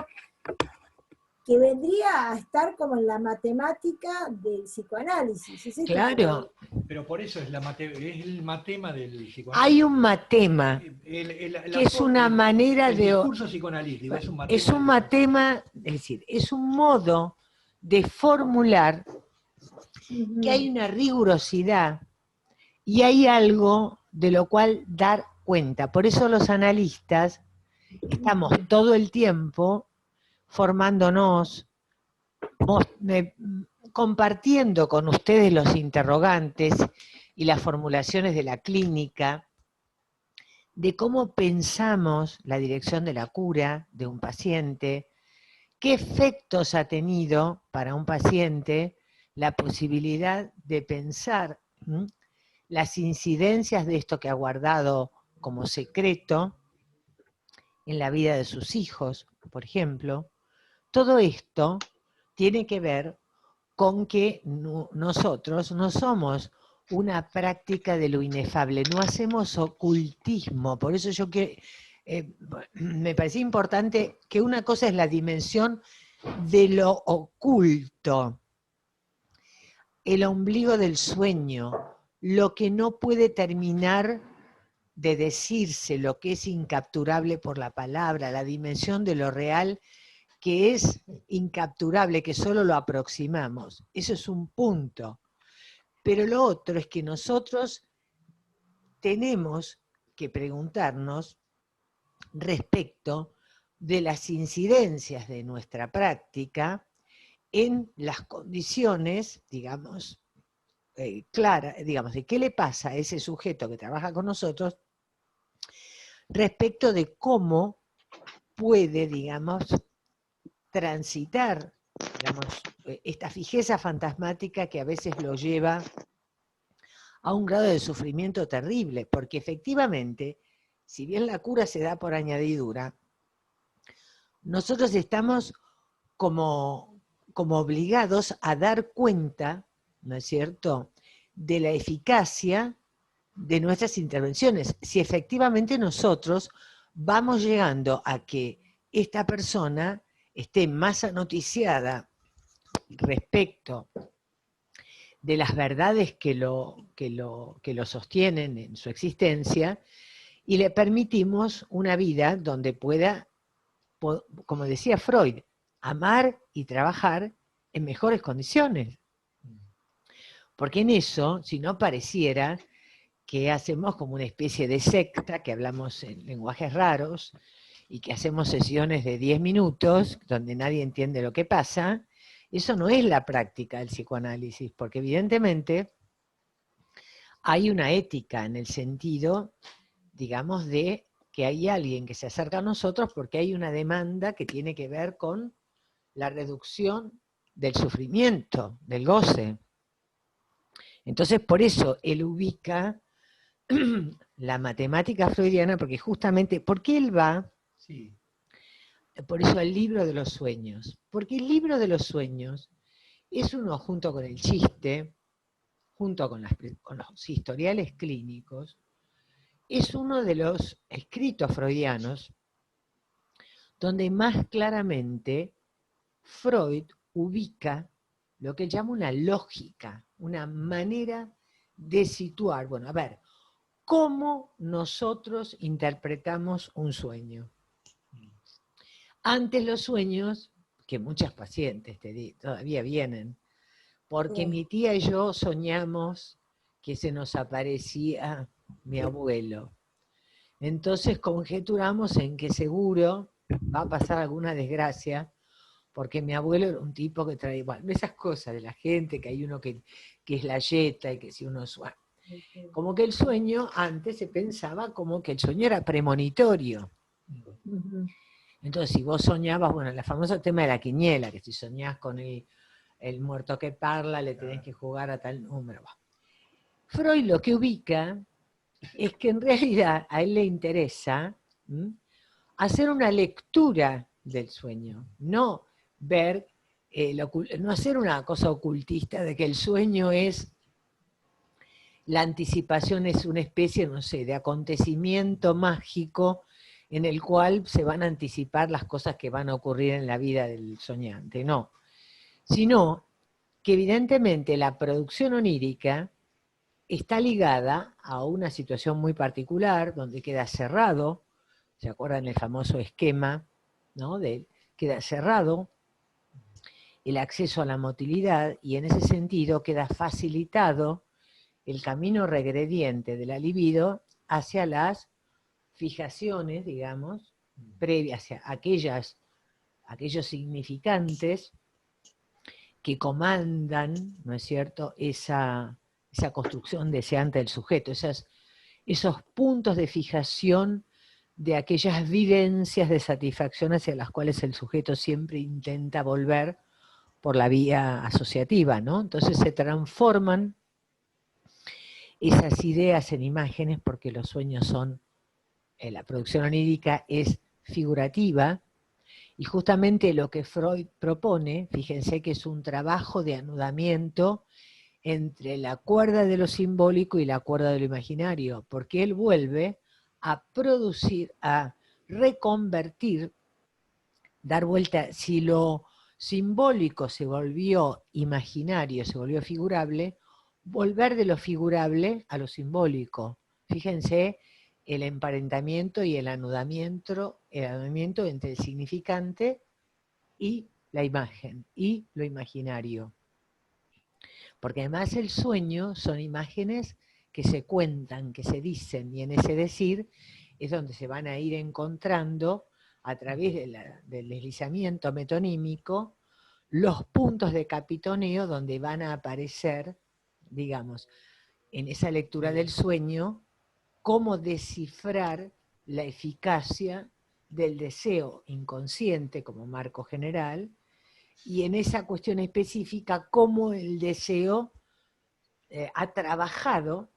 que vendría a estar como en la matemática del psicoanálisis. ¿Es esto? Claro. Pero por eso es el matema del psicoanálisis. Hay un matema, que es una manera el discurso psicoanalítico, es un matema. Es un matema, es decir, es un modo de formular que hay una rigurosidad y hay algo de lo cual dar cuenta. Por eso los analistas estamos todo el tiempo formándonos, compartiendo con ustedes los interrogantes y las formulaciones de la clínica, de cómo pensamos la dirección de la cura de un paciente, qué efectos ha tenido para un paciente la posibilidad de pensar las incidencias de esto que ha guardado como secreto en la vida de sus hijos, por ejemplo. Todo esto tiene que ver con que nosotros no somos una práctica de lo inefable, no hacemos ocultismo. Por eso me parecía importante que una cosa es la dimensión de lo oculto, el ombligo del sueño, lo que no puede terminar de decirse, lo que es incapturable por la palabra, la dimensión de lo real que es incapturable, que solo lo aproximamos. Eso es un punto. Pero lo otro es que nosotros tenemos que preguntarnos respecto de las incidencias de nuestra práctica en las condiciones, digamos, claras, digamos, de qué le pasa a ese sujeto que trabaja con nosotros respecto de cómo puede, digamos, transitar, digamos, esta fijeza fantasmática que a veces lo lleva a un grado de sufrimiento terrible, porque efectivamente, si bien la cura se da por añadidura, nosotros estamos como obligados a dar cuenta, ¿no es cierto?, de la eficacia de nuestras intervenciones, si efectivamente nosotros vamos llegando a que esta persona esté más anoticiada respecto de las verdades que lo sostienen en su existencia, y le permitimos una vida donde pueda, como decía Freud, amar y trabajar en mejores condiciones. Porque en eso, si no pareciera que hacemos como una especie de secta, que hablamos en lenguajes raros, y que hacemos sesiones de 10 minutos, donde nadie entiende lo que pasa, eso no es la práctica del psicoanálisis, porque evidentemente hay una ética en el sentido, digamos, de que hay alguien que se acerca a nosotros porque hay una demanda que tiene que ver con la reducción del sufrimiento, del goce. Entonces, por eso él ubica la matemática freudiana, porque justamente, ¿por qué él va? Sí. Por eso el libro de los sueños. Porque el libro de los sueños es uno, junto con el chiste, junto con los historiales clínicos, es uno de los escritos freudianos donde más claramente Freud ubica lo que él llama una lógica, una manera de situar, bueno, a ver, cómo nosotros interpretamos un sueño. Antes los sueños, que muchas pacientes todavía vienen, porque mi tía y yo soñamos que se nos aparecía mi abuelo. Entonces conjeturamos en que seguro va a pasar alguna desgracia, porque mi abuelo era un tipo que traía, bueno, esas cosas de la gente, que hay uno que es la yeta, y que si uno sueña. Como que el sueño, antes se pensaba como que el sueño era premonitorio. Entonces, si vos soñabas, bueno, el famoso tema de la quiniela, que si soñás con el muerto que parla, le tenés que jugar a tal número. Freud lo que ubica es que en realidad a él le interesa hacer una lectura del sueño, no ver, no hacer una cosa ocultista de que el sueño es, la anticipación es una especie, no sé, de acontecimiento mágico en el cual se van a anticipar las cosas que van a ocurrir en la vida del soñante, no, sino que evidentemente la producción onírica está ligada a una situación muy particular, donde queda cerrado, ¿se acuerdan el famoso esquema? ¿No? Queda cerrado el acceso a la motilidad, y en ese sentido queda facilitado el camino regrediente de la libido hacia las fijaciones, digamos, previas, hacia aquellos significantes que comandan, ¿no es cierto?, esa construcción deseante del sujeto, esos puntos de fijación de aquellas vivencias de satisfacción hacia las cuales el sujeto siempre intenta volver por la vía asociativa, ¿no? Entonces se transforman esas ideas en imágenes, porque los sueños son, la producción onírica es figurativa, y justamente lo que Freud propone, fíjense que es un trabajo de anudamiento entre la cuerda de lo simbólico y la cuerda de lo imaginario, porque él vuelve a producir, a reconvertir, dar vuelta, si lo simbólico se volvió imaginario, se volvió figurable, volver de lo figurable a lo simbólico. Fíjense el emparentamiento y el anudamiento entre el significante y la imagen, y lo imaginario. Porque además el sueño son imágenes que se cuentan, que se dicen, y en ese decir es donde se van a ir encontrando, a través del deslizamiento metonímico, los puntos de capitoneo donde van a aparecer, digamos, en esa lectura del sueño, cómo descifrar la eficacia del deseo inconsciente como marco general, y en esa cuestión específica cómo el deseo ha trabajado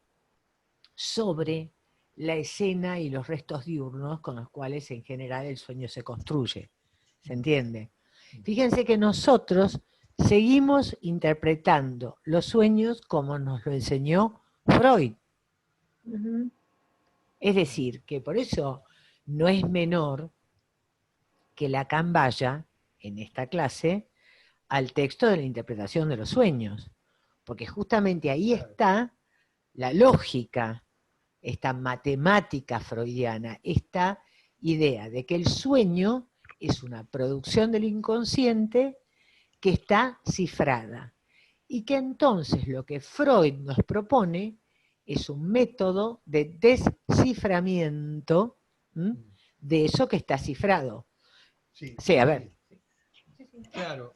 sobre la escena y los restos diurnos con los cuales en general el sueño se construye. ¿Se entiende? Fíjense que nosotros seguimos interpretando los sueños como nos lo enseñó Freud. Es decir, que por eso no es menor que Lacan vaya, en esta clase, al texto de la interpretación de los sueños, porque justamente ahí está la lógica, esta matemática freudiana, esta idea de que el sueño es una producción del inconsciente que está cifrada, y que entonces lo que Freud nos propone es un método de desciframiento de eso que está cifrado. Sí, a ver. Claro,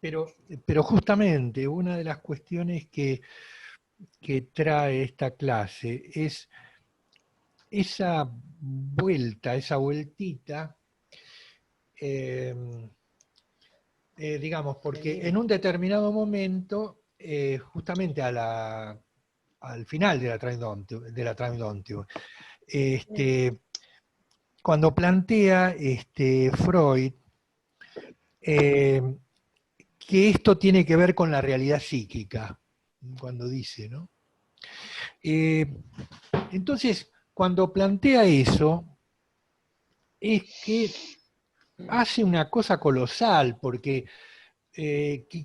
pero justamente una de las cuestiones que trae esta clase es esa vuelta, esa vueltita, digamos, porque en un determinado momento, justamente al final de la Traindontio, cuando plantea Freud que esto tiene que ver con la realidad psíquica, cuando dice, ¿no? Entonces, cuando plantea eso, es que hace una cosa colosal, porque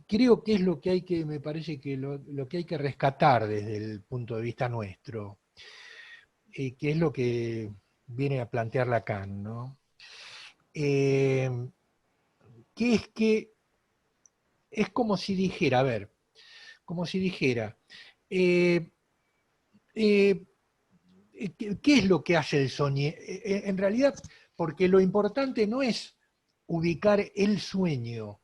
creo que es lo que hay que, me parece que lo que hay que rescatar desde el punto de vista nuestro, que es lo que viene a plantear Lacan, ¿no? Que es como si dijera, a ver, como si dijera, ¿qué es lo que hace el sueño? En realidad, porque lo importante no es ubicar el sueño.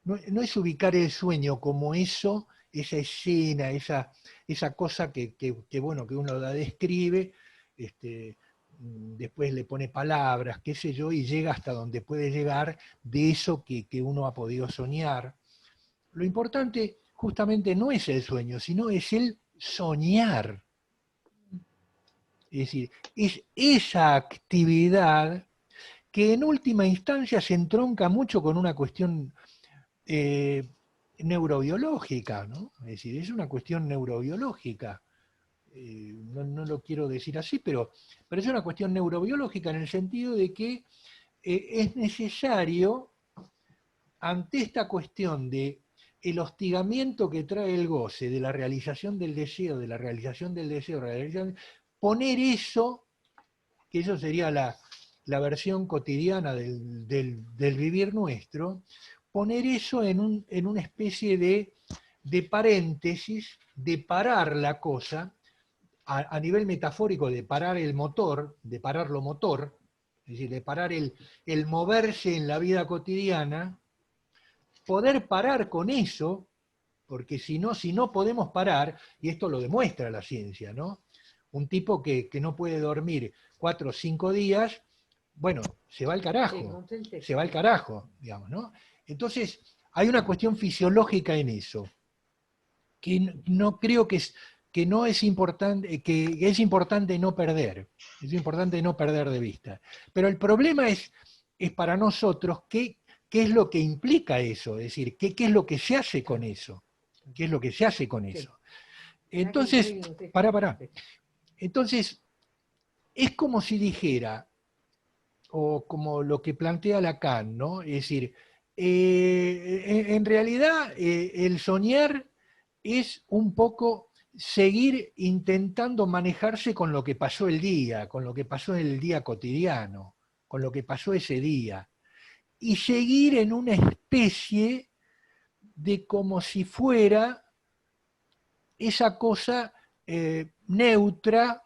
No es ubicar el sueño como eso, esa escena, esa cosa que bueno, que uno la describe, después le pone palabras, qué sé yo, y llega hasta donde puede llegar de eso que uno ha podido soñar. Lo importante justamente no es el sueño, sino es el soñar. Es decir, es esa actividad que en última instancia se entronca mucho con una cuestión neurobiológica, ¿no? Es decir, es una cuestión neurobiológica. No lo quiero decir así, pero es una cuestión neurobiológica en el sentido de que es necesario, ante esta cuestión de el hostigamiento que trae el goce, de la realización del deseo, poner eso, que eso sería la versión cotidiana del vivir nuestro, poner eso en una especie de paréntesis, de parar la cosa, a nivel metafórico, de parar el motor, de parar lo motor, es decir, de parar el moverse en la vida cotidiana, poder parar con eso, porque si no podemos parar, y esto lo demuestra la ciencia, ¿no? Un tipo que no puede dormir 4 o 5 días, bueno, se va al carajo, digamos, ¿no? Entonces, hay una cuestión fisiológica en eso, que no creo que no es importante, que es importante no perder, es importante no perder de vista. Pero el problema es para nosotros qué es lo que implica eso, es decir, qué es lo que se hace con eso, qué es lo que se hace con eso. Entonces, pará. Entonces, es como si dijera, o como lo que plantea Lacan, ¿no? Es decir, en realidad el soñar es un poco seguir intentando manejarse con lo que pasó el día, con lo que pasó en el día cotidiano, con lo que pasó ese día, y seguir en una especie de como si fuera esa cosa neutra,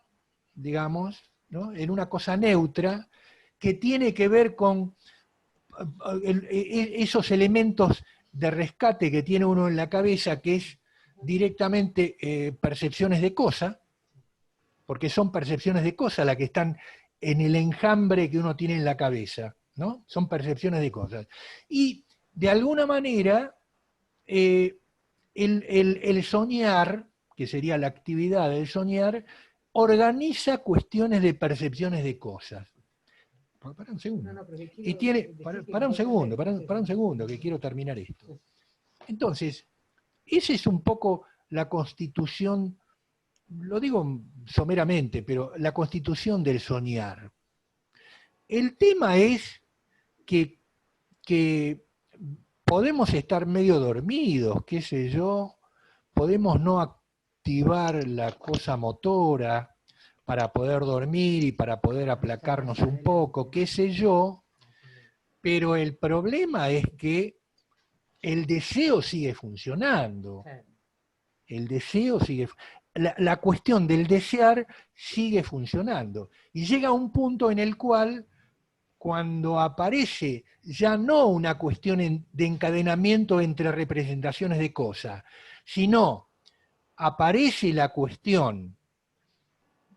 digamos, ¿no? En una cosa neutra que tiene que ver con esos elementos de rescate que tiene uno en la cabeza, que es directamente percepciones de cosa, porque son percepciones de cosa las que están en el enjambre que uno tiene en la cabeza, ¿no? Son percepciones de cosas. Y de alguna manera, el soñar, que sería la actividad del soñar, organiza cuestiones de percepciones de cosas. Para un segundo. Y tiene, para un segundo, que quiero terminar esto. Entonces, esa es un poco la constitución, lo digo someramente, pero la constitución del soñar. El tema es que podemos estar medio dormidos, qué sé yo, podemos no activar la cosa motora para poder dormir y para poder aplacarnos un poco, qué sé yo, pero el problema es que el deseo sigue funcionando. El deseo sigue, la cuestión del desear sigue funcionando. Y llega un punto en el cual, cuando aparece ya no una cuestión de encadenamiento entre representaciones de cosas, sino aparece la cuestión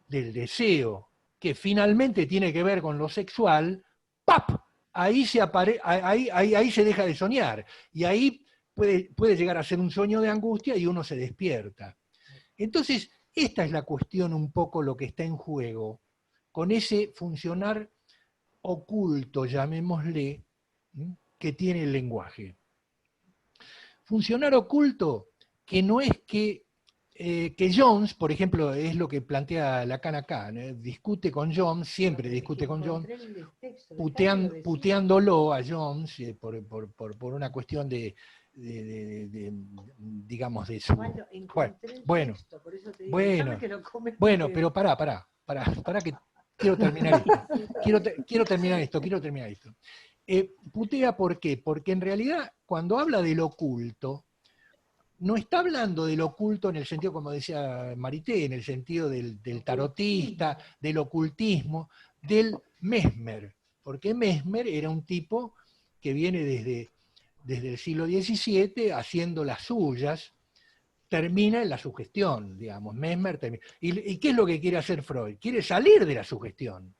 del deseo, que finalmente tiene que ver con lo sexual, ¡pap! Ahí se deja de soñar. Y ahí puede llegar a ser un sueño de angustia y uno se despierta. Entonces, esta es la cuestión un poco lo que está en juego, con ese funcionar oculto, llamémosle, que tiene el lenguaje. Funcionar oculto que no es que Jones, por ejemplo, es lo que plantea Lacan acá, ¿no? Discute con Jones, siempre discute con Jones, puteándolo a Jones por una cuestión de digamos, de su... Bueno, pero pará, que quiero terminar esto. Quiero terminar esto. Putea, ¿por qué? Porque en realidad, cuando habla del oculto, no está hablando del oculto en el sentido, como decía Marité, en el sentido del tarotista, del ocultismo, del Mesmer. porque Mesmer era un tipo que viene desde el siglo XVII haciendo las suyas, termina en la sugestión, digamos, Mesmer termina. ¿Y qué es lo que quiere hacer Freud? Quiere salir de la sugestión,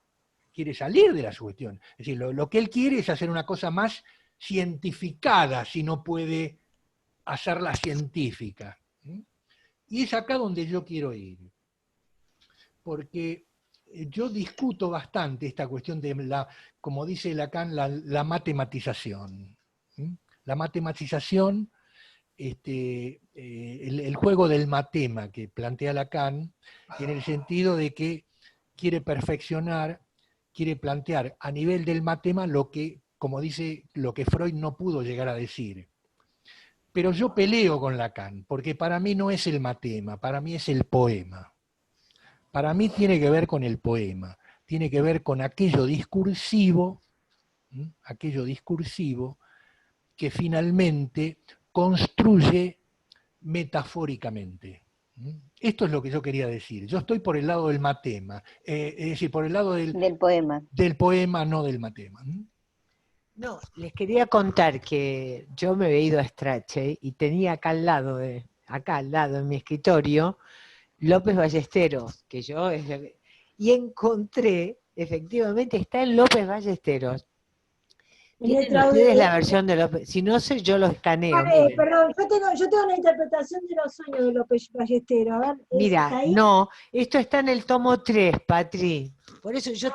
quiere salir de la sugestión. Es decir, lo que él quiere es hacer una cosa más cientificada, si no puede hacerla científica. Y es acá donde yo quiero ir, porque yo discuto bastante esta cuestión de, como dice Lacan, la matematización. La matematización, el juego del matema que plantea Lacan, en el sentido de que quiere perfeccionar, quiere plantear a nivel del matema lo que, como dice, lo que Freud no pudo llegar a decir. Pero yo peleo con Lacan, porque para mí no es el matema, para mí es el poema. Para mí tiene que ver con el poema, tiene que ver con aquello discursivo que finalmente construye metafóricamente. Esto es lo que yo quería decir. Yo estoy por el lado del matema, es decir, por el lado del poema. Del poema, no del matema. No, les quería contar que yo me había ido a Strachey y tenía acá al lado en mi escritorio, López Ballesteros, y encontré, efectivamente, está en López Ballesteros. ¿Tienen ustedes la versión de López? Si no sé, yo lo escaneo. Perdón, yo tengo una interpretación de los sueños de López Ballesteros. A ver, Mira, no, esto está en el tomo 3, Patri. Por eso yo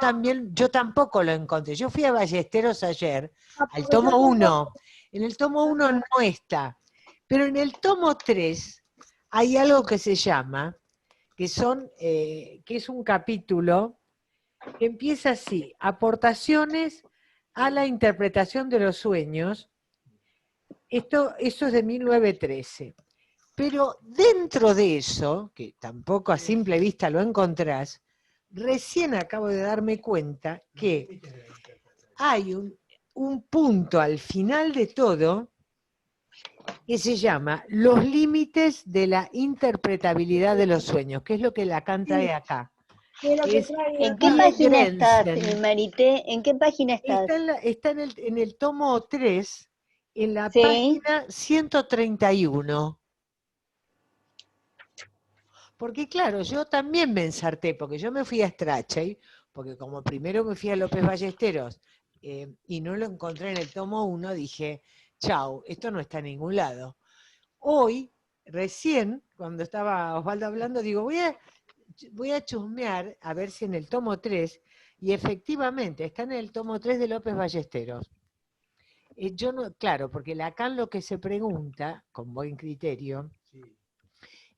tampoco lo encontré. Yo fui a Ballesteros ayer, al tomo 1. En el tomo 1 no está. Pero en el tomo 3 hay algo que se llama, que es un capítulo que empieza así: aportaciones a la interpretación de los sueños. Eso es de 1913. Pero dentro de eso, que tampoco a simple vista lo encontrás, recién acabo de darme cuenta que hay un punto al final de todo que se llama los límites de la interpretabilidad de los sueños, que es lo que Lacan trae acá. ¿En qué página estás, Marité? ¿En qué página estás? Está en el tomo 3, en la página 131. Porque claro, yo también me ensarté, porque yo me fui a Strachey, porque como primero me fui a López Ballesteros y no lo encontré en el tomo 1, dije, chau, esto no está en ningún lado. Hoy, recién, cuando estaba Osvaldo hablando, digo, voy a chusmear a ver si en el tomo 3, y efectivamente está en el tomo 3 de López Ballesteros. Yo no, claro, porque Lacan lo que se pregunta, con buen criterio,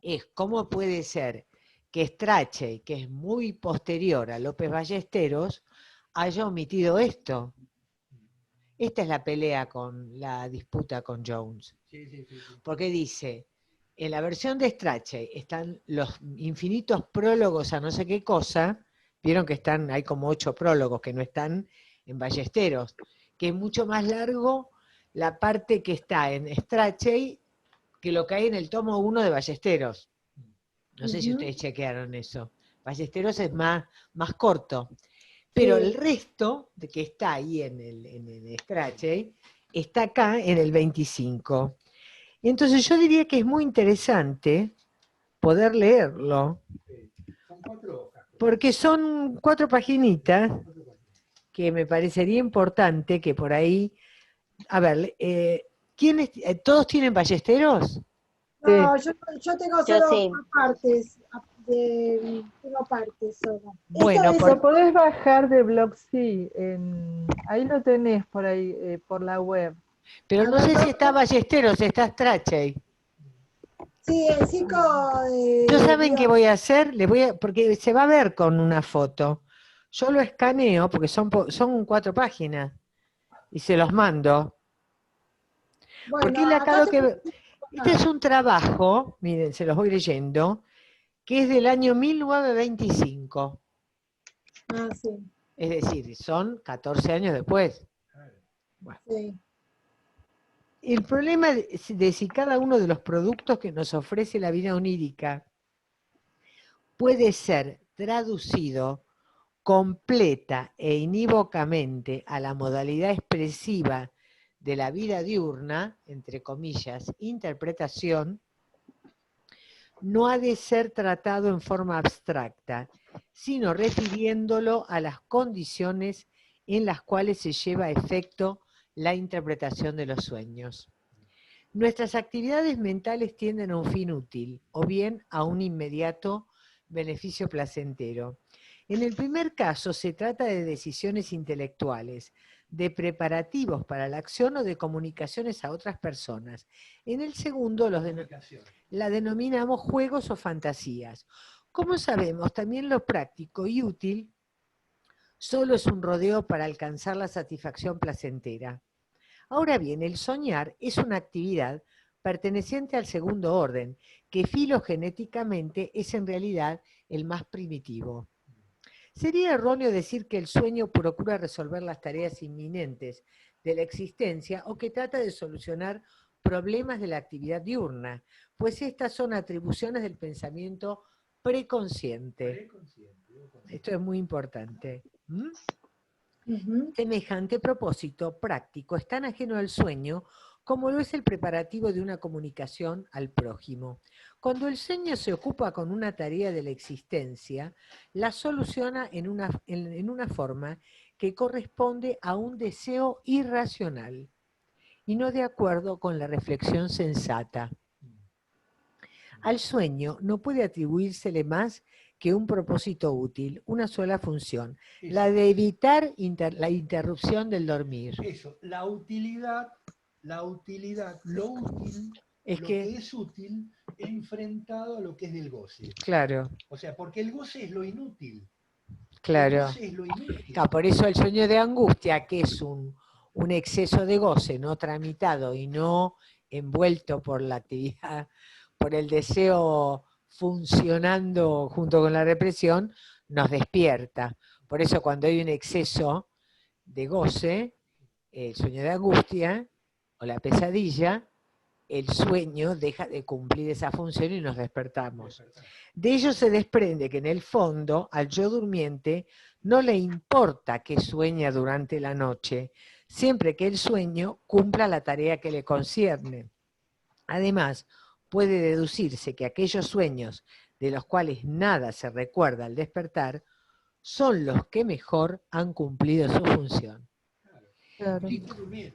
es cómo puede ser que Strachey, que es muy posterior a López Ballesteros, haya omitido esto. Esta es la pelea la disputa con Jones. Porque dice, en la versión de Strachey están los infinitos prólogos a no sé qué cosa, vieron que hay como 8 prólogos que no están en Ballesteros, que es mucho más largo la parte que está en Strachey que lo que hay en el tomo 1 de Ballesteros. No sé si ustedes chequearon eso. Ballesteros es más corto. Pero el resto de que está ahí en el Strachey está acá en el 25. Entonces yo diría que es muy interesante poder leerlo. Porque son 4 paginitas que me parecería importante que por ahí... A ver, ¿todos tienen Ballesteros? No, yo tengo solo partes. Tengo partes solo. Bueno, lo podés bajar de Blogsy, ahí lo tenés por ahí, por la web. Pero no sé si está Ballesteros, está Strachey. Sí, el 5 ¿Yo saben qué voy a hacer? Porque se va a ver con una foto. Yo lo escaneo, porque son 4 páginas, y se los mando. Bueno, porque este es un trabajo, miren, se los voy leyendo, que es del año 1925. Sí. Es decir, son 14 años después. Bueno. Sí. El problema de si cada uno de los productos que nos ofrece la vida onírica puede ser traducido completa e inívocamente a la modalidad expresiva de la vida diurna, entre comillas, interpretación, no ha de ser tratado en forma abstracta, sino refiriéndolo a las condiciones en las cuales se lleva a efecto la interpretación de los sueños. Nuestras actividades mentales tienden a un fin útil, o bien a un inmediato beneficio placentero. En el primer caso se trata de decisiones intelectuales, de preparativos para la acción o de comunicaciones a otras personas. En el segundo la denominamos juegos o fantasías. Como sabemos, también lo práctico y útil solo es un rodeo para alcanzar la satisfacción placentera. Ahora bien, el soñar es una actividad perteneciente al segundo orden, que filogenéticamente es en realidad el más primitivo. Sería erróneo decir que el sueño procura resolver las tareas inminentes de la existencia o que trata de solucionar problemas de la actividad diurna, pues estas son atribuciones del pensamiento preconsciente. Esto es muy importante. Semejante propósito práctico es tan ajeno al sueño como lo es el preparativo de una comunicación al prójimo. Cuando el sueño se ocupa con una tarea de la existencia, la soluciona en una forma que corresponde a un deseo irracional y no de acuerdo con la reflexión sensata. Al sueño no puede atribuírsele más que un propósito útil, una sola función, eso, la de evitar la interrupción del dormir. Eso, la utilidad, lo útil, es lo que es útil enfrentado a lo que es del goce. Claro. O sea, porque el goce es lo inútil. Claro. El goce es lo inútil. Claro, por eso el sueño de angustia, que es un exceso de goce no tramitado y no envuelto por la actividad, por el deseo funcionando junto con la represión, nos despierta. Por eso cuando hay un exceso de goce, el sueño de angustia o la pesadilla, el sueño deja de cumplir esa función y nos despertamos. De ello se desprende que en el fondo al yo durmiente no le importa que sueña durante la noche, siempre que el sueño cumpla la tarea que le concierne. Además, puede deducirse que aquellos sueños de los cuales nada se recuerda al despertar son los que mejor han cumplido su función. Claro.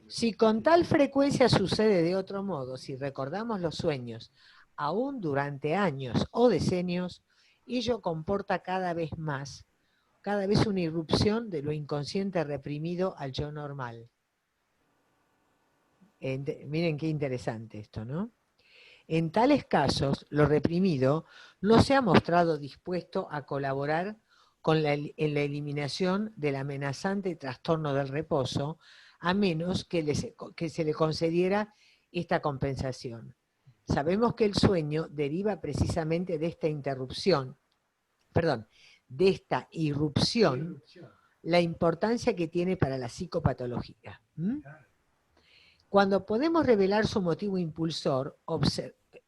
Si con tal frecuencia sucede de otro modo, si recordamos los sueños, aún durante años o decenios, ello comporta cada vez una irrupción de lo inconsciente reprimido al yo normal. Miren qué interesante esto, ¿no? En tales casos, lo reprimido no se ha mostrado dispuesto a colaborar en la eliminación del amenazante trastorno del reposo, a menos que se le concediera esta compensación. Sabemos que el sueño deriva precisamente de esta irrupción, la importancia que tiene para la psicopatología. Cuando podemos revelar su motivo impulsor,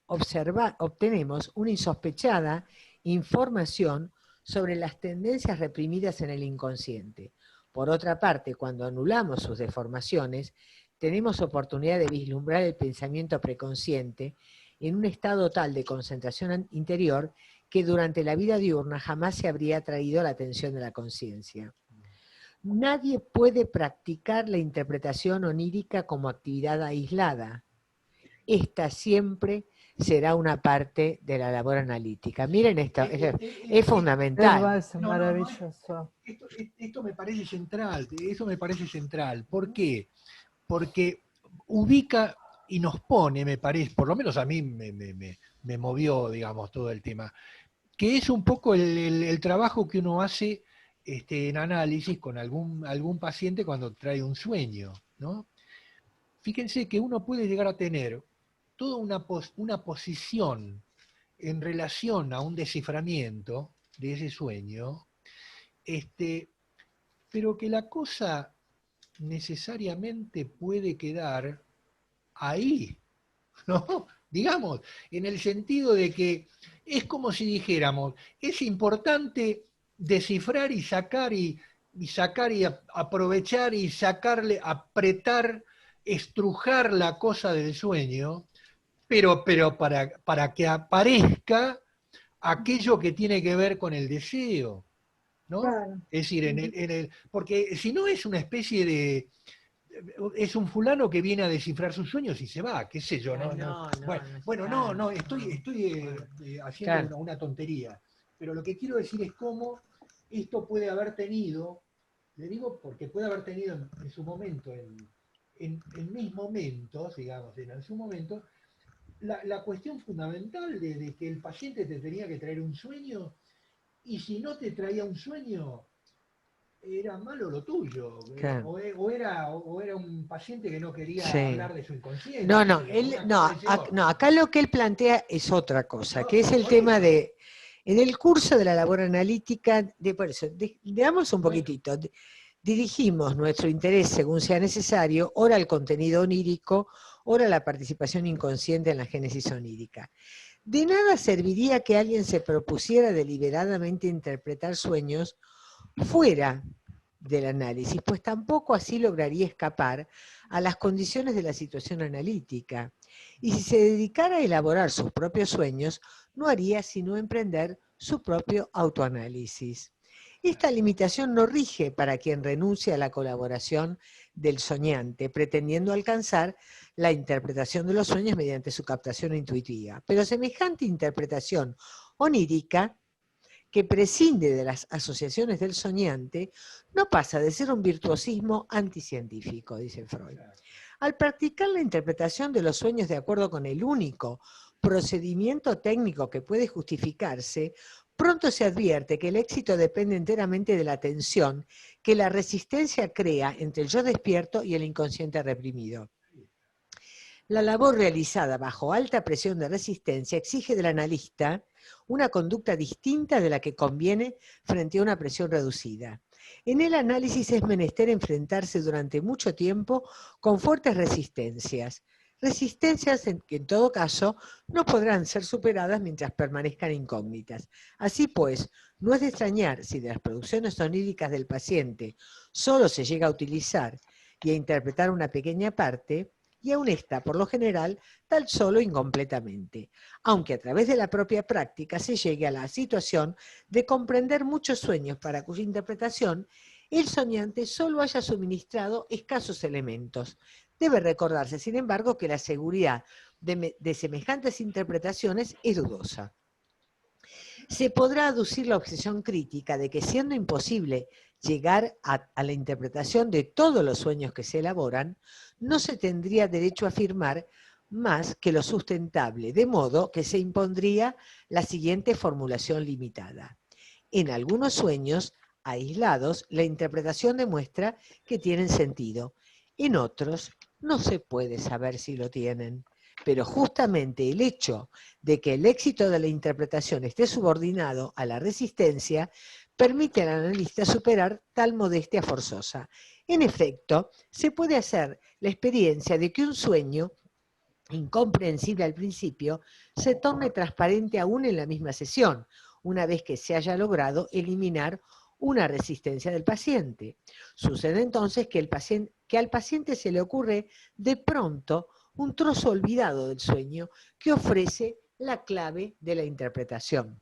obtenemos una insospechada información sobre las tendencias reprimidas en el inconsciente. Por otra parte, cuando anulamos sus deformaciones, tenemos oportunidad de vislumbrar el pensamiento preconsciente en un estado tal de concentración interior que durante la vida diurna jamás se habría atraído la atención de la conciencia. Nadie puede practicar la interpretación onírica como actividad aislada. Esta siempre será una parte de la labor analítica. Miren esto, es fundamental. Es maravilloso. Esto me parece central, eso me parece central. ¿Por qué? Porque ubica y nos pone, me parece, por lo menos a mí me movió, digamos, todo el tema, que es un poco el trabajo que uno hace en análisis con algún paciente cuando trae un sueño, ¿no? Fíjense que uno puede llegar a tener toda una posición en relación a un desciframiento de ese sueño, pero que la cosa necesariamente puede quedar ahí, ¿no? Digamos, en el sentido de que es como si dijéramos, es importante descifrar y sacar y aprovechar y sacarle, apretar, estrujar la cosa del sueño, pero para que aparezca aquello que tiene que ver con el deseo, ¿no? Claro. Es decir, porque si no es una especie de... Es un fulano que viene a descifrar sus sueños y se va, qué sé yo. No, estoy haciendo Claro. una tontería. Pero lo que quiero decir es cómo esto puede haber tenido, le digo porque puede haber tenido en su momento, en mis momentos, digamos, en su momento, la cuestión fundamental de que el paciente te tenía que traer un sueño, y si no te traía un sueño, era malo lo tuyo, Claro. o era un paciente que no quería Sí. hablar de su inconsciente. No, acá lo que él plantea es otra cosa, que es el tema de, en el curso de la labor analítica, por eso, veamos un poquitito, dirigimos nuestro interés según sea necesario, ora al contenido onírico, ora a la participación inconsciente en la génesis onírica. De nada serviría que alguien se propusiera deliberadamente interpretar sueños fuera del análisis, pues tampoco así lograría escapar a las condiciones de la situación analítica. Y si se dedicara a elaborar sus propios sueños, no haría sino emprender su propio autoanálisis. Esta limitación no rige para quien renuncia a la colaboración del soñante, pretendiendo alcanzar la interpretación de los sueños mediante su captación intuitiva. Pero semejante interpretación onírica, que prescinde de las asociaciones del soñante, no pasa de ser un virtuosismo anticientífico, dice Freud. Al practicar la interpretación de los sueños de acuerdo con el único procedimiento técnico que puede justificarse, pronto se advierte que el éxito depende enteramente de la tensión que la resistencia crea entre el yo despierto y el inconsciente reprimido. La labor realizada bajo alta presión de resistencia exige del analista una conducta distinta de la que conviene frente a una presión reducida. En el análisis es menester enfrentarse durante mucho tiempo con fuertes resistencias que en todo caso no podrán ser superadas mientras permanezcan incógnitas. Así pues, no es de extrañar si de las producciones oníricas del paciente solo se llega a utilizar y a interpretar una pequeña parte, y aun esta, por lo general, tal solo incompletamente, aunque a través de la propia práctica se llegue a la situación de comprender muchos sueños para cuya interpretación el soñante solo haya suministrado escasos elementos. Debe recordarse, sin embargo, que la seguridad de semejantes interpretaciones es dudosa. Se podrá aducir la objeción crítica de que, siendo imposible llegar a la interpretación de todos los sueños que se elaboran, no se tendría derecho a afirmar más que lo sustentable, de modo que se impondría la siguiente formulación limitada. En algunos sueños aislados, la interpretación demuestra que tienen sentido. En otros, no se puede saber si lo tienen. Pero justamente el hecho de que el éxito de la interpretación esté subordinado a la resistencia permite al analista superar tal modestia forzosa. En efecto, se puede hacer la experiencia de que un sueño, incomprensible al principio, se torne transparente aún en la misma sesión, una vez que se haya logrado eliminar una resistencia del paciente. Sucede entonces que al paciente se le ocurre de pronto un trozo olvidado del sueño que ofrece la clave de la interpretación.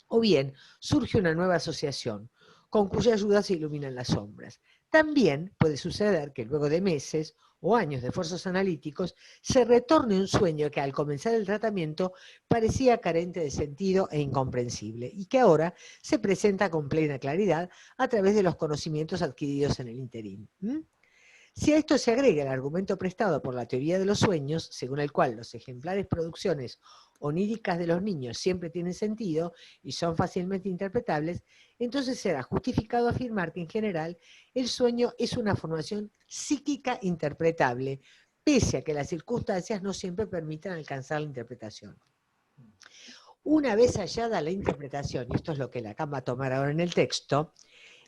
O bien surge una nueva asociación, con cuya ayuda se iluminan las sombras. También puede suceder que luego de meses o años de esfuerzos analíticos se retorne un sueño que al comenzar el tratamiento parecía carente de sentido e incomprensible y que ahora se presenta con plena claridad a través de los conocimientos adquiridos en el interín. Si a esto se agrega el argumento prestado por la teoría de los sueños, según el cual los ejemplares producciones oníricas de los niños siempre tienen sentido y son fácilmente interpretables, entonces será justificado afirmar que en general el sueño es una formación psíquica interpretable, pese a que las circunstancias no siempre permitan alcanzar la interpretación. Una vez hallada la interpretación, y esto es lo que Lacan va a tomar ahora en el texto,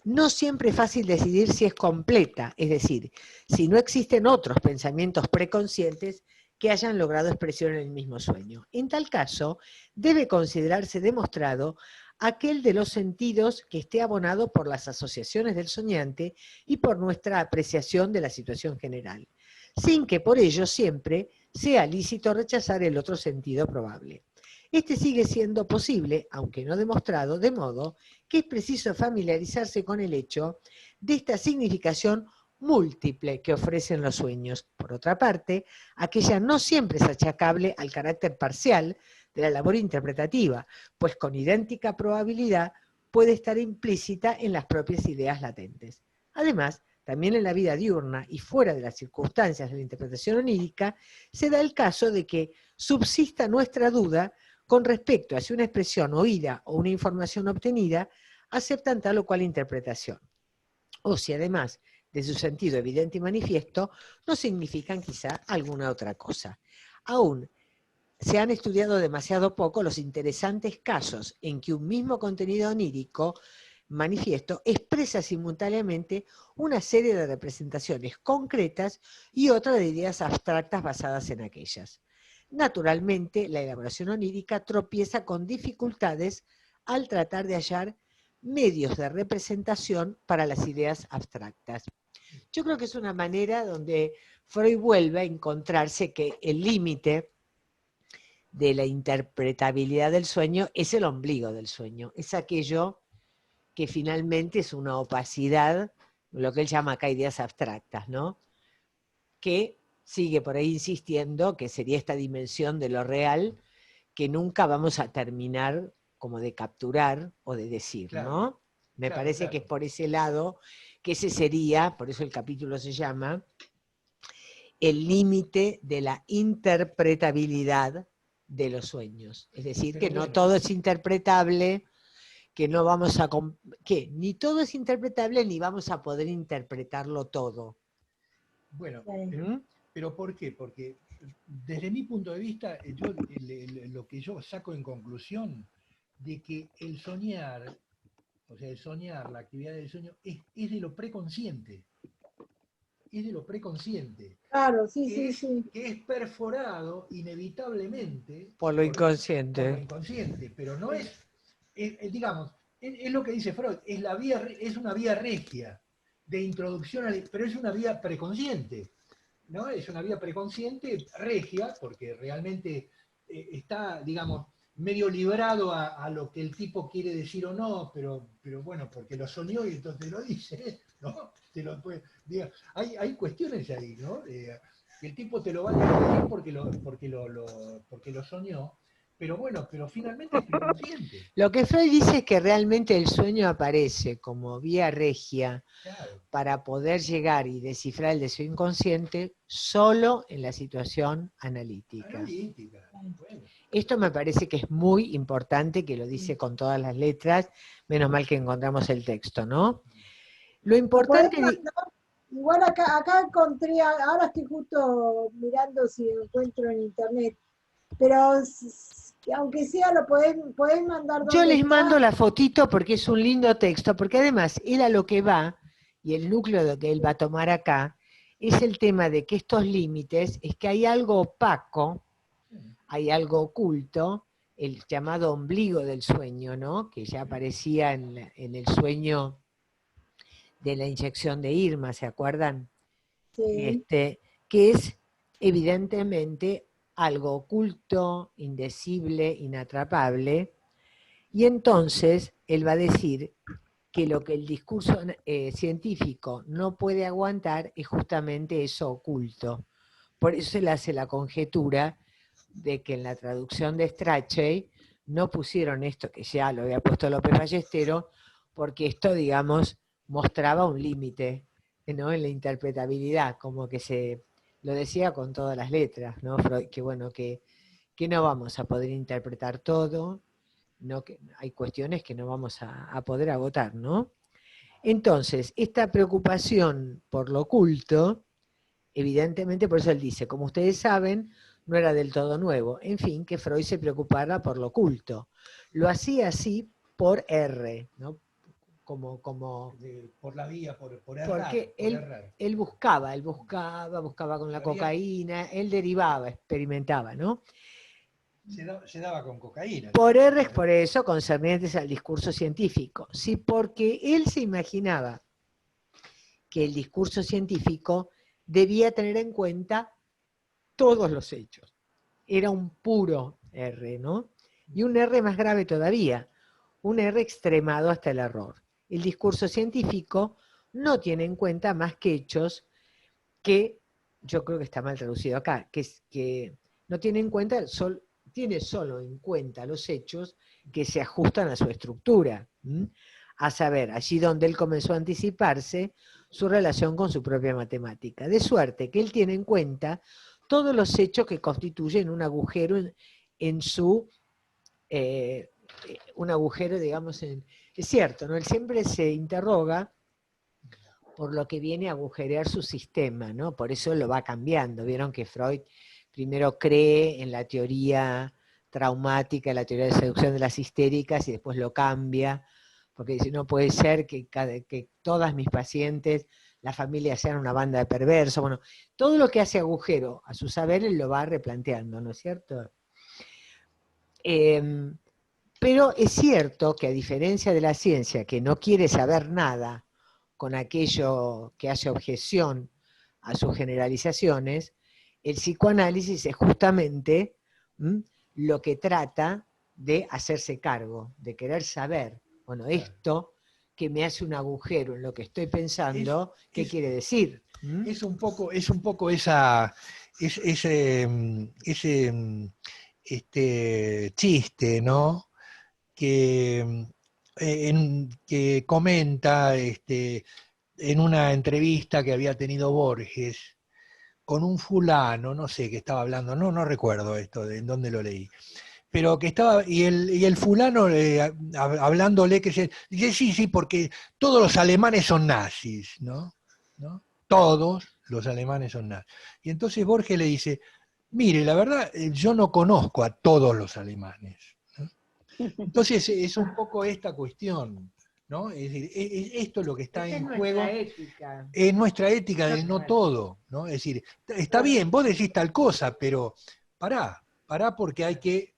no siempre es fácil decidir si es completa, es decir, si no existen otros pensamientos preconscientes que hayan logrado expresión en el mismo sueño. En tal caso, debe considerarse demostrado aquel de los sentidos que esté abonado por las asociaciones del soñante y por nuestra apreciación de la situación general, sin que por ello siempre sea lícito rechazar el otro sentido probable. Este sigue siendo posible, aunque no demostrado, de modo que es preciso familiarizarse con el hecho de esta significación múltiple que ofrecen los sueños. Por otra parte, aquella no siempre es achacable al carácter parcial de la labor interpretativa, pues con idéntica probabilidad puede estar implícita en las propias ideas latentes. Además, también en la vida diurna y fuera de las circunstancias de la interpretación onírica, se da el caso de que subsista nuestra duda con respecto a si una expresión oída o una información obtenida aceptan tal o cual interpretación, o si además de su sentido evidente y manifiesto, no significan quizá alguna otra cosa. Aún se han estudiado demasiado poco los interesantes casos en que un mismo contenido onírico manifiesto expresa simultáneamente una serie de representaciones concretas y otra de ideas abstractas basadas en aquellas. Naturalmente, la elaboración onírica tropieza con dificultades al tratar de hallar medios de representación para las ideas abstractas. Yo creo que es una manera donde Freud vuelve a encontrarse que el límite de la interpretabilidad del sueño es el ombligo del sueño, es aquello que finalmente es una opacidad, lo que él llama acá ideas abstractas, ¿no? Que sigue por ahí insistiendo que sería esta dimensión de lo real que nunca vamos a terminar como de capturar o de decir, Claro, ¿no? Me claro, parece claro. que es por ese lado que ese sería, por eso el capítulo se llama, el límite de la interpretabilidad de los sueños. Es decir, Pero que no bueno, todo es interpretable, que no vamos a... que ni todo es interpretable ni vamos a poder interpretarlo todo. bueno, ¿Mm? pero ¿por qué? Porque desde mi punto de vista, lo que yo saco en conclusión de que el soñar, o sea, el soñar, la actividad del sueño, es de lo preconsciente, es de lo preconsciente, Claro, sí, sí, sí. que es perforado inevitablemente Por lo por lo inconsciente. inconsciente, pero no digamos, es lo que dice Freud, es una vía regia de introducción, pero es una vía preconsciente, ¿no? Es una vía preconsciente regia, porque realmente está, digamos, medio librado a lo que el tipo quiere decir o no, pero bueno, porque lo soñó y entonces lo dice, ¿no? Hay cuestiones ahí, ¿no? El tipo te lo va a decir porque lo soñó, pero bueno, pero finalmente es preconsciente. Lo que Freud dice es que realmente el sueño aparece como vía regia Claro. para poder llegar y descifrar el deseo inconsciente solo en la situación analítica. Bueno. Esto me parece que es muy importante, que lo dice con todas las letras, menos mal que encontramos el texto, ¿no? Lo ¿Lo podés importante... mandar? Igual acá encontré, ahora estoy justo mirando si lo encuentro en internet, pero aunque sea lo podés mandar Yo dónde les mando está. la fotito porque es un lindo texto, porque además él a lo que va, y el núcleo de que él va a tomar acá, es el tema de que estos límites, es que hay algo opaco, hay algo oculto, el llamado ombligo del sueño, ¿no? Que ya aparecía en el sueño de la inyección de Irma, ¿se acuerdan? Sí. Que es evidentemente algo oculto, indecible, inatrapable, y entonces él va a decir que lo que el discurso científico no puede aguantar es justamente eso oculto. Por eso él hace la conjetura de que en la traducción de Strachey no pusieron esto, que ya lo había puesto López Ballestero, porque esto, digamos, mostraba un límite, ¿no? En la interpretabilidad, como que se lo decía con todas las letras, ¿no? Freud, que bueno, que no vamos a poder interpretar todo, no, que hay cuestiones que no vamos a poder agotar, ¿no? Entonces, esta preocupación por lo oculto, evidentemente, por eso él dice, como ustedes saben, no era del todo nuevo. En fin, que Freud se preocupara por lo oculto. Lo hacía así por R, ¿no? Como Por la vía, por errar. porque Por errar. él buscaba con la cocaína, él derivaba, experimentaba, ¿no? Se daba con cocaína. Por R's, por eso, concernientes al discurso científico. Sí, porque él se imaginaba que el discurso científico debía tener en cuenta todos los hechos. Era un puro R, ¿no? Y un R más grave todavía, un R extremado hasta el error. El discurso científico no tiene en cuenta más que hechos que, yo creo que está mal traducido acá, que no tiene en cuenta, tiene solo en cuenta los hechos que se ajustan a su estructura, a saber, allí donde él comenzó a anticiparse su relación con su propia matemática, de suerte que él tiene en cuenta todos los hechos que constituyen un agujero en su, un agujero, digamos, es cierto, ¿no? Él siempre se interroga por lo que viene a agujerear su sistema, ¿no? Por eso lo va cambiando. Vieron que Freud primero cree en la teoría traumática, la teoría de seducción de las histéricas, y después lo cambia, porque dice, no puede ser que todas mis pacientes, la familia sean una banda de perversos. Bueno, todo lo que hace agujero a su saber, él lo va replanteando, ¿no es cierto? Pero es cierto que a diferencia de la ciencia, que no quiere saber nada con aquello que hace objeción a sus generalizaciones, el psicoanálisis es justamente lo que trata de hacerse cargo, de querer saber, bueno, esto que me hace un agujero en lo que estoy pensando, ¿qué quiere decir? Es un poco ese chiste, ¿no? Que comenta en una entrevista que había tenido Borges con un fulano, no sé, que estaba hablando, no recuerdo esto, de en dónde lo leí, pero que estaba, y el fulano hablándole, que dice, sí, porque todos los alemanes son nazis, ¿no? Todos los alemanes son nazis. Y entonces Borges le dice, mire, la verdad, yo no conozco a todos los alemanes, ¿no? Entonces es un poco esta cuestión, ¿no? Es decir, esto es lo que está en juego. Ética. Es nuestra ética del no todo, ¿no? Es decir, está bien, vos decís tal cosa, pero pará porque hay que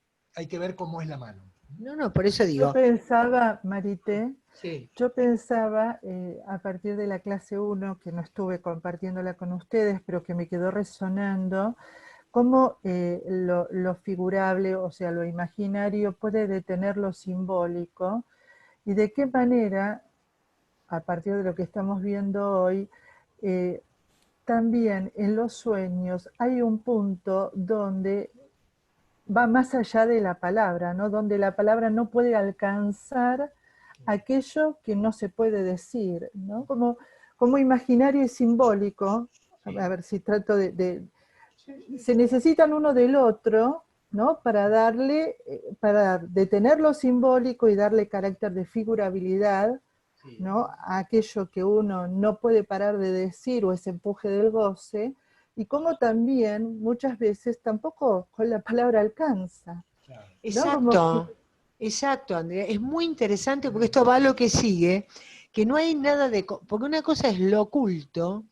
ver cómo es la mano. No, por eso digo. Yo pensaba, Marité, sí. Yo pensaba a partir de la clase 1, que no estuve compartiéndola con ustedes, pero que me quedó resonando, cómo lo figurable, o sea, lo imaginario puede detener lo simbólico y de qué manera, a partir de lo que estamos viendo hoy, también en los sueños hay un punto donde va más allá de la palabra, ¿no? Donde la palabra no puede alcanzar aquello que no se puede decir, ¿no? Como imaginario y simbólico, a ver si trato se necesitan uno del otro, ¿no? Para detener lo simbólico y darle carácter de figurabilidad, ¿no? A aquello que uno no puede parar de decir o ese empuje del goce, y como también muchas veces tampoco con la palabra alcanza. Exacto, exacto, Andrea. Es muy interesante porque esto va a lo que sigue, que no hay nada porque una cosa es lo oculto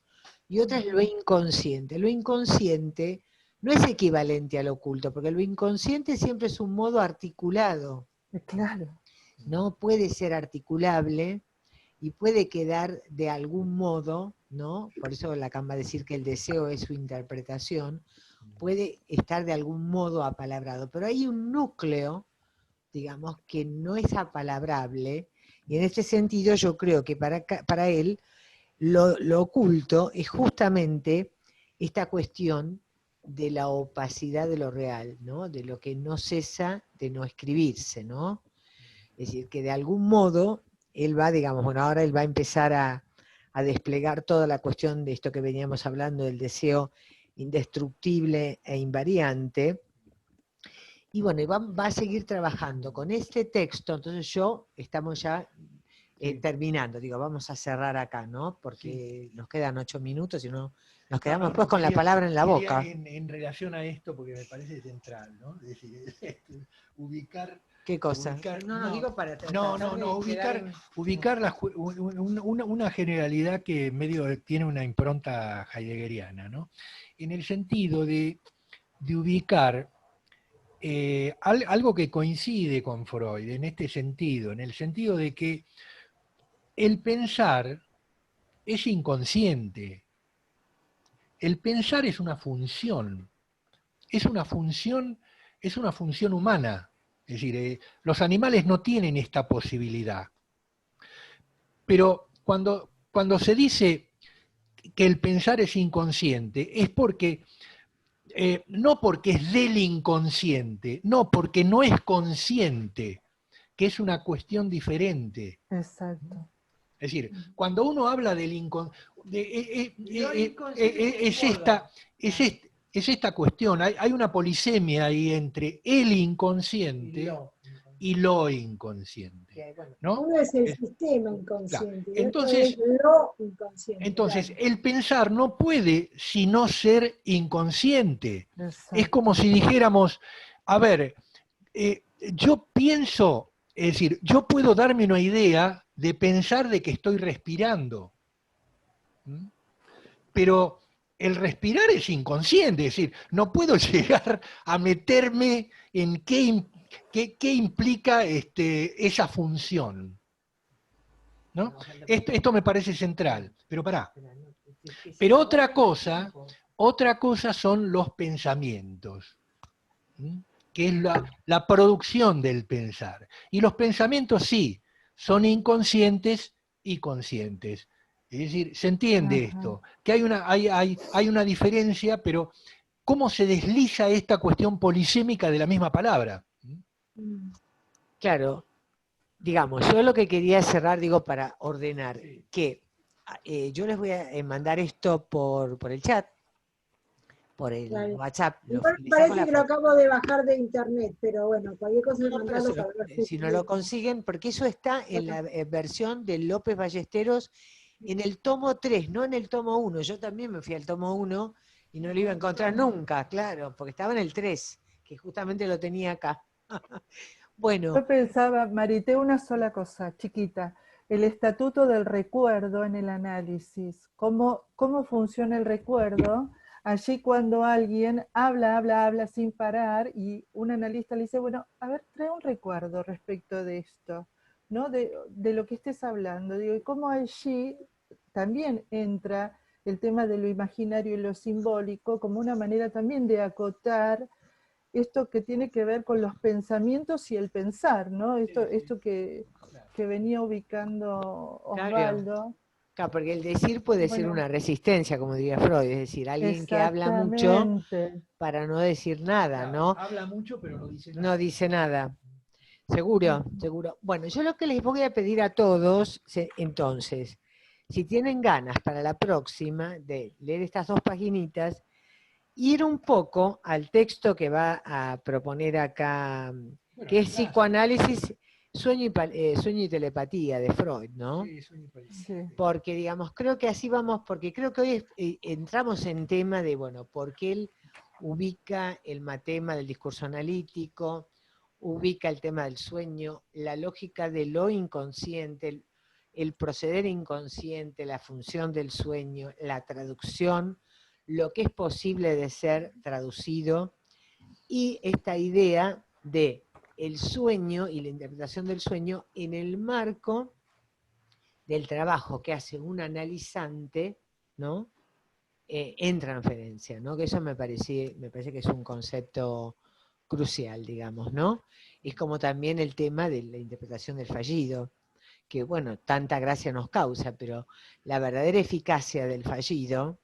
y otra es lo inconsciente. Lo inconsciente no es equivalente al oculto, porque lo inconsciente siempre es un modo articulado. Claro. No puede ser articulable y puede quedar de algún modo, ¿no? Por eso Lacan va a decir que el deseo es su interpretación, puede estar de algún modo apalabrado, pero hay un núcleo, digamos, que no es apalabrable, y en este sentido yo creo que para él lo oculto es justamente esta cuestión de la opacidad de lo real, ¿no? De lo que no cesa de no escribirse, ¿no? Es decir, que de algún modo él va, digamos, bueno, ahora él va a empezar a desplegar toda la cuestión de esto que veníamos hablando, del deseo indestructible e invariante, y bueno, va a seguir trabajando con este texto. Entonces estamos ya terminando, digo, vamos a cerrar acá, ¿no? Porque nos quedan 8 minutos y no nos quedamos después con la palabra en la boca. En relación a esto, porque me parece central, ¿no? Es decir, ubicar... ¿Qué cosa? Digo para ubicar una generalidad que medio tiene una impronta heideggeriana, ¿no? En el sentido de ubicar algo que coincide con Freud en este sentido, en el sentido de que el pensar es inconsciente. El pensar es una función, es una función, es una función humana. Es decir, los animales no tienen esta posibilidad. Pero cuando se dice que el pensar es inconsciente, es porque, no porque es del inconsciente, no, porque no es consciente, que es una cuestión diferente. Exacto. Es decir, cuando uno habla del inconsciente, es esta cuestión, hay una polisemia ahí entre el inconsciente y lo inconsciente, ¿no? Uno es el sistema inconsciente, claro. y otro es lo inconsciente. Entonces, claro. el pensar no puede sino ser inconsciente. Exacto. Es como si dijéramos, a ver, yo pienso, es decir, yo puedo darme una idea de pensar de que estoy respirando. ¿Mm? Pero el respirar es inconsciente, es decir, no puedo llegar a meterme en qué implica esa función. ¿No? Esto me parece central, pero pará. Pero otra cosa son los pensamientos, ¿sí? Que es la producción del pensar. Y los pensamientos sí, son inconscientes y conscientes. Es decir, se entiende esto, que hay una diferencia, pero ¿cómo se desliza esta cuestión polisémica de la misma palabra? Claro, digamos, yo lo que quería cerrar, digo, para ordenar, que yo les voy a mandar esto por el chat, por el WhatsApp. Parece que lo acabo de bajar de internet, pero bueno, cualquier cosa de mandarlo para ver si no lo consiguen, porque eso está en la versión de López Ballesteros en el tomo 3, no en el tomo 1. Yo también me fui al tomo 1 y no lo iba a encontrar nunca, claro, porque estaba en el 3, que justamente lo tenía acá. Bueno. Yo pensaba, Marité, una sola cosa, chiquita. El estatuto del recuerdo en el análisis. ¿Cómo funciona el recuerdo? Allí cuando alguien habla sin parar y un analista le dice, bueno, a ver, trae un recuerdo respecto de esto, ¿no? De lo que estés hablando. Digo, y cómo allí también entra el tema de lo imaginario y lo simbólico como una manera también de acotar esto que tiene que ver con los pensamientos y el pensar, ¿no? Esto que venía ubicando Osvaldo. Claro, porque el decir puede ser una resistencia, como diría Freud, es decir, alguien que habla mucho para no decir nada, ¿no? Habla mucho, pero no dice nada. No dice nada. Seguro, seguro. Bueno, yo lo que les voy a pedir a todos, entonces, si tienen ganas para la próxima de leer estas 2 paginitas, ir un poco al texto que va a proponer acá, que es Psicoanálisis, sueño y telepatía de Freud, ¿no? Sí, sueño y telepatía. Sí. Porque, digamos, creo que así vamos, porque creo que hoy entramos en tema de, bueno, porque él ubica el matema del discurso analítico, ubica el tema del sueño, la lógica de lo inconsciente, el proceder inconsciente, la función del sueño, la traducción, lo que es posible de ser traducido, y esta idea de el sueño y la interpretación del sueño en el marco del trabajo que hace un analizante, ¿no? En transferencia, ¿no? Que eso me parece que es un concepto crucial, digamos, ¿no? Es como también el tema de la interpretación del fallido, que, bueno, tanta gracia nos causa, pero la verdadera eficacia del fallido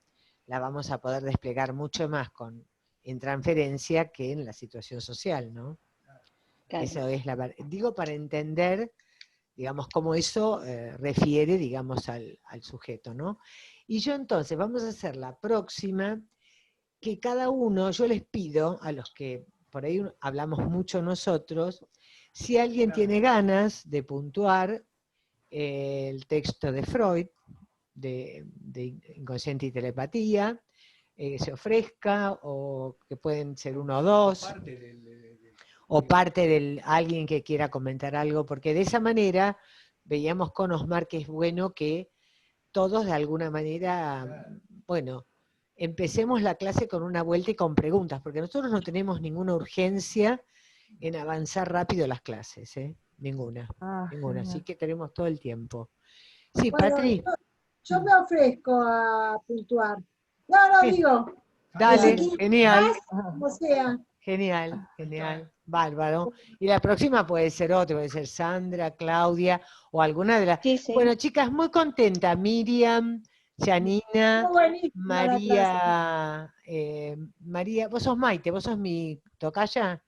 la vamos a poder desplegar mucho más en transferencia que en la situación social, ¿no? Claro. Eso es digo, para entender, digamos, cómo eso refiere, digamos, al sujeto, ¿no? Y yo entonces, vamos a hacer la próxima, que cada uno, yo les pido a los que por ahí hablamos mucho nosotros, si alguien tiene ganas de puntuar el texto de Freud, de inconsciente y telepatía, se ofrezca, o que pueden ser 1 o 2, o parte de alguien que quiera comentar algo, porque de esa manera veíamos con Osmar que es bueno que todos de alguna manera, bueno, empecemos la clase con una vuelta y con preguntas, porque nosotros no tenemos ninguna urgencia en avanzar rápido las clases, ¿eh? Ninguna, ninguna, así que tenemos todo el tiempo. Sí, bueno, Patri. yo me ofrezco a puntuar. No, digo. Dale, genial. O sea. Genial, genial, bárbaro. Y la próxima puede ser otra, puede ser Sandra, Claudia, o alguna de las... Sí, sí. Bueno, chicas, muy contenta. Miriam, Janina, María, María, vos sos Maite, vos sos mi tocaya,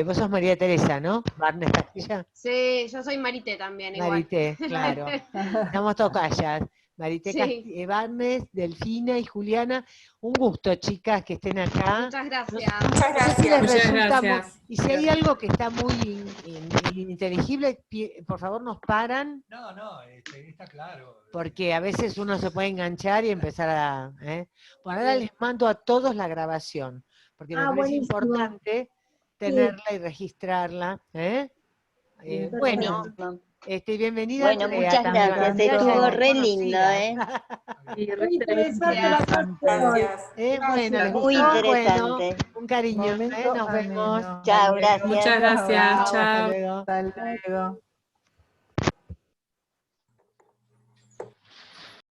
vos sos María Teresa, ¿no? Barnes Castilla. Sí, yo soy Marité también, igual. Marité, claro. Estamos tocayas. Marité Barnes, Delfina y Juliana. Un gusto, chicas, que estén acá. Muchas gracias. Muchas gracias. Muchas gracias. Y si hay algo que está muy ininteligible, por favor nos paran. No, está claro. Porque a veces uno se puede enganchar y empezar a... Bueno, ahora les mando a todos la grabación, porque me parece importante tenerla y registrarla. Bueno, bienvenida. Bueno, muchas gracias, estuvo re lindo, Muy interesante la clase. Bueno, muy interesante. Bueno, un cariño, nos vemos. Chao, gracias. Muchas gracias, chao. Hasta luego.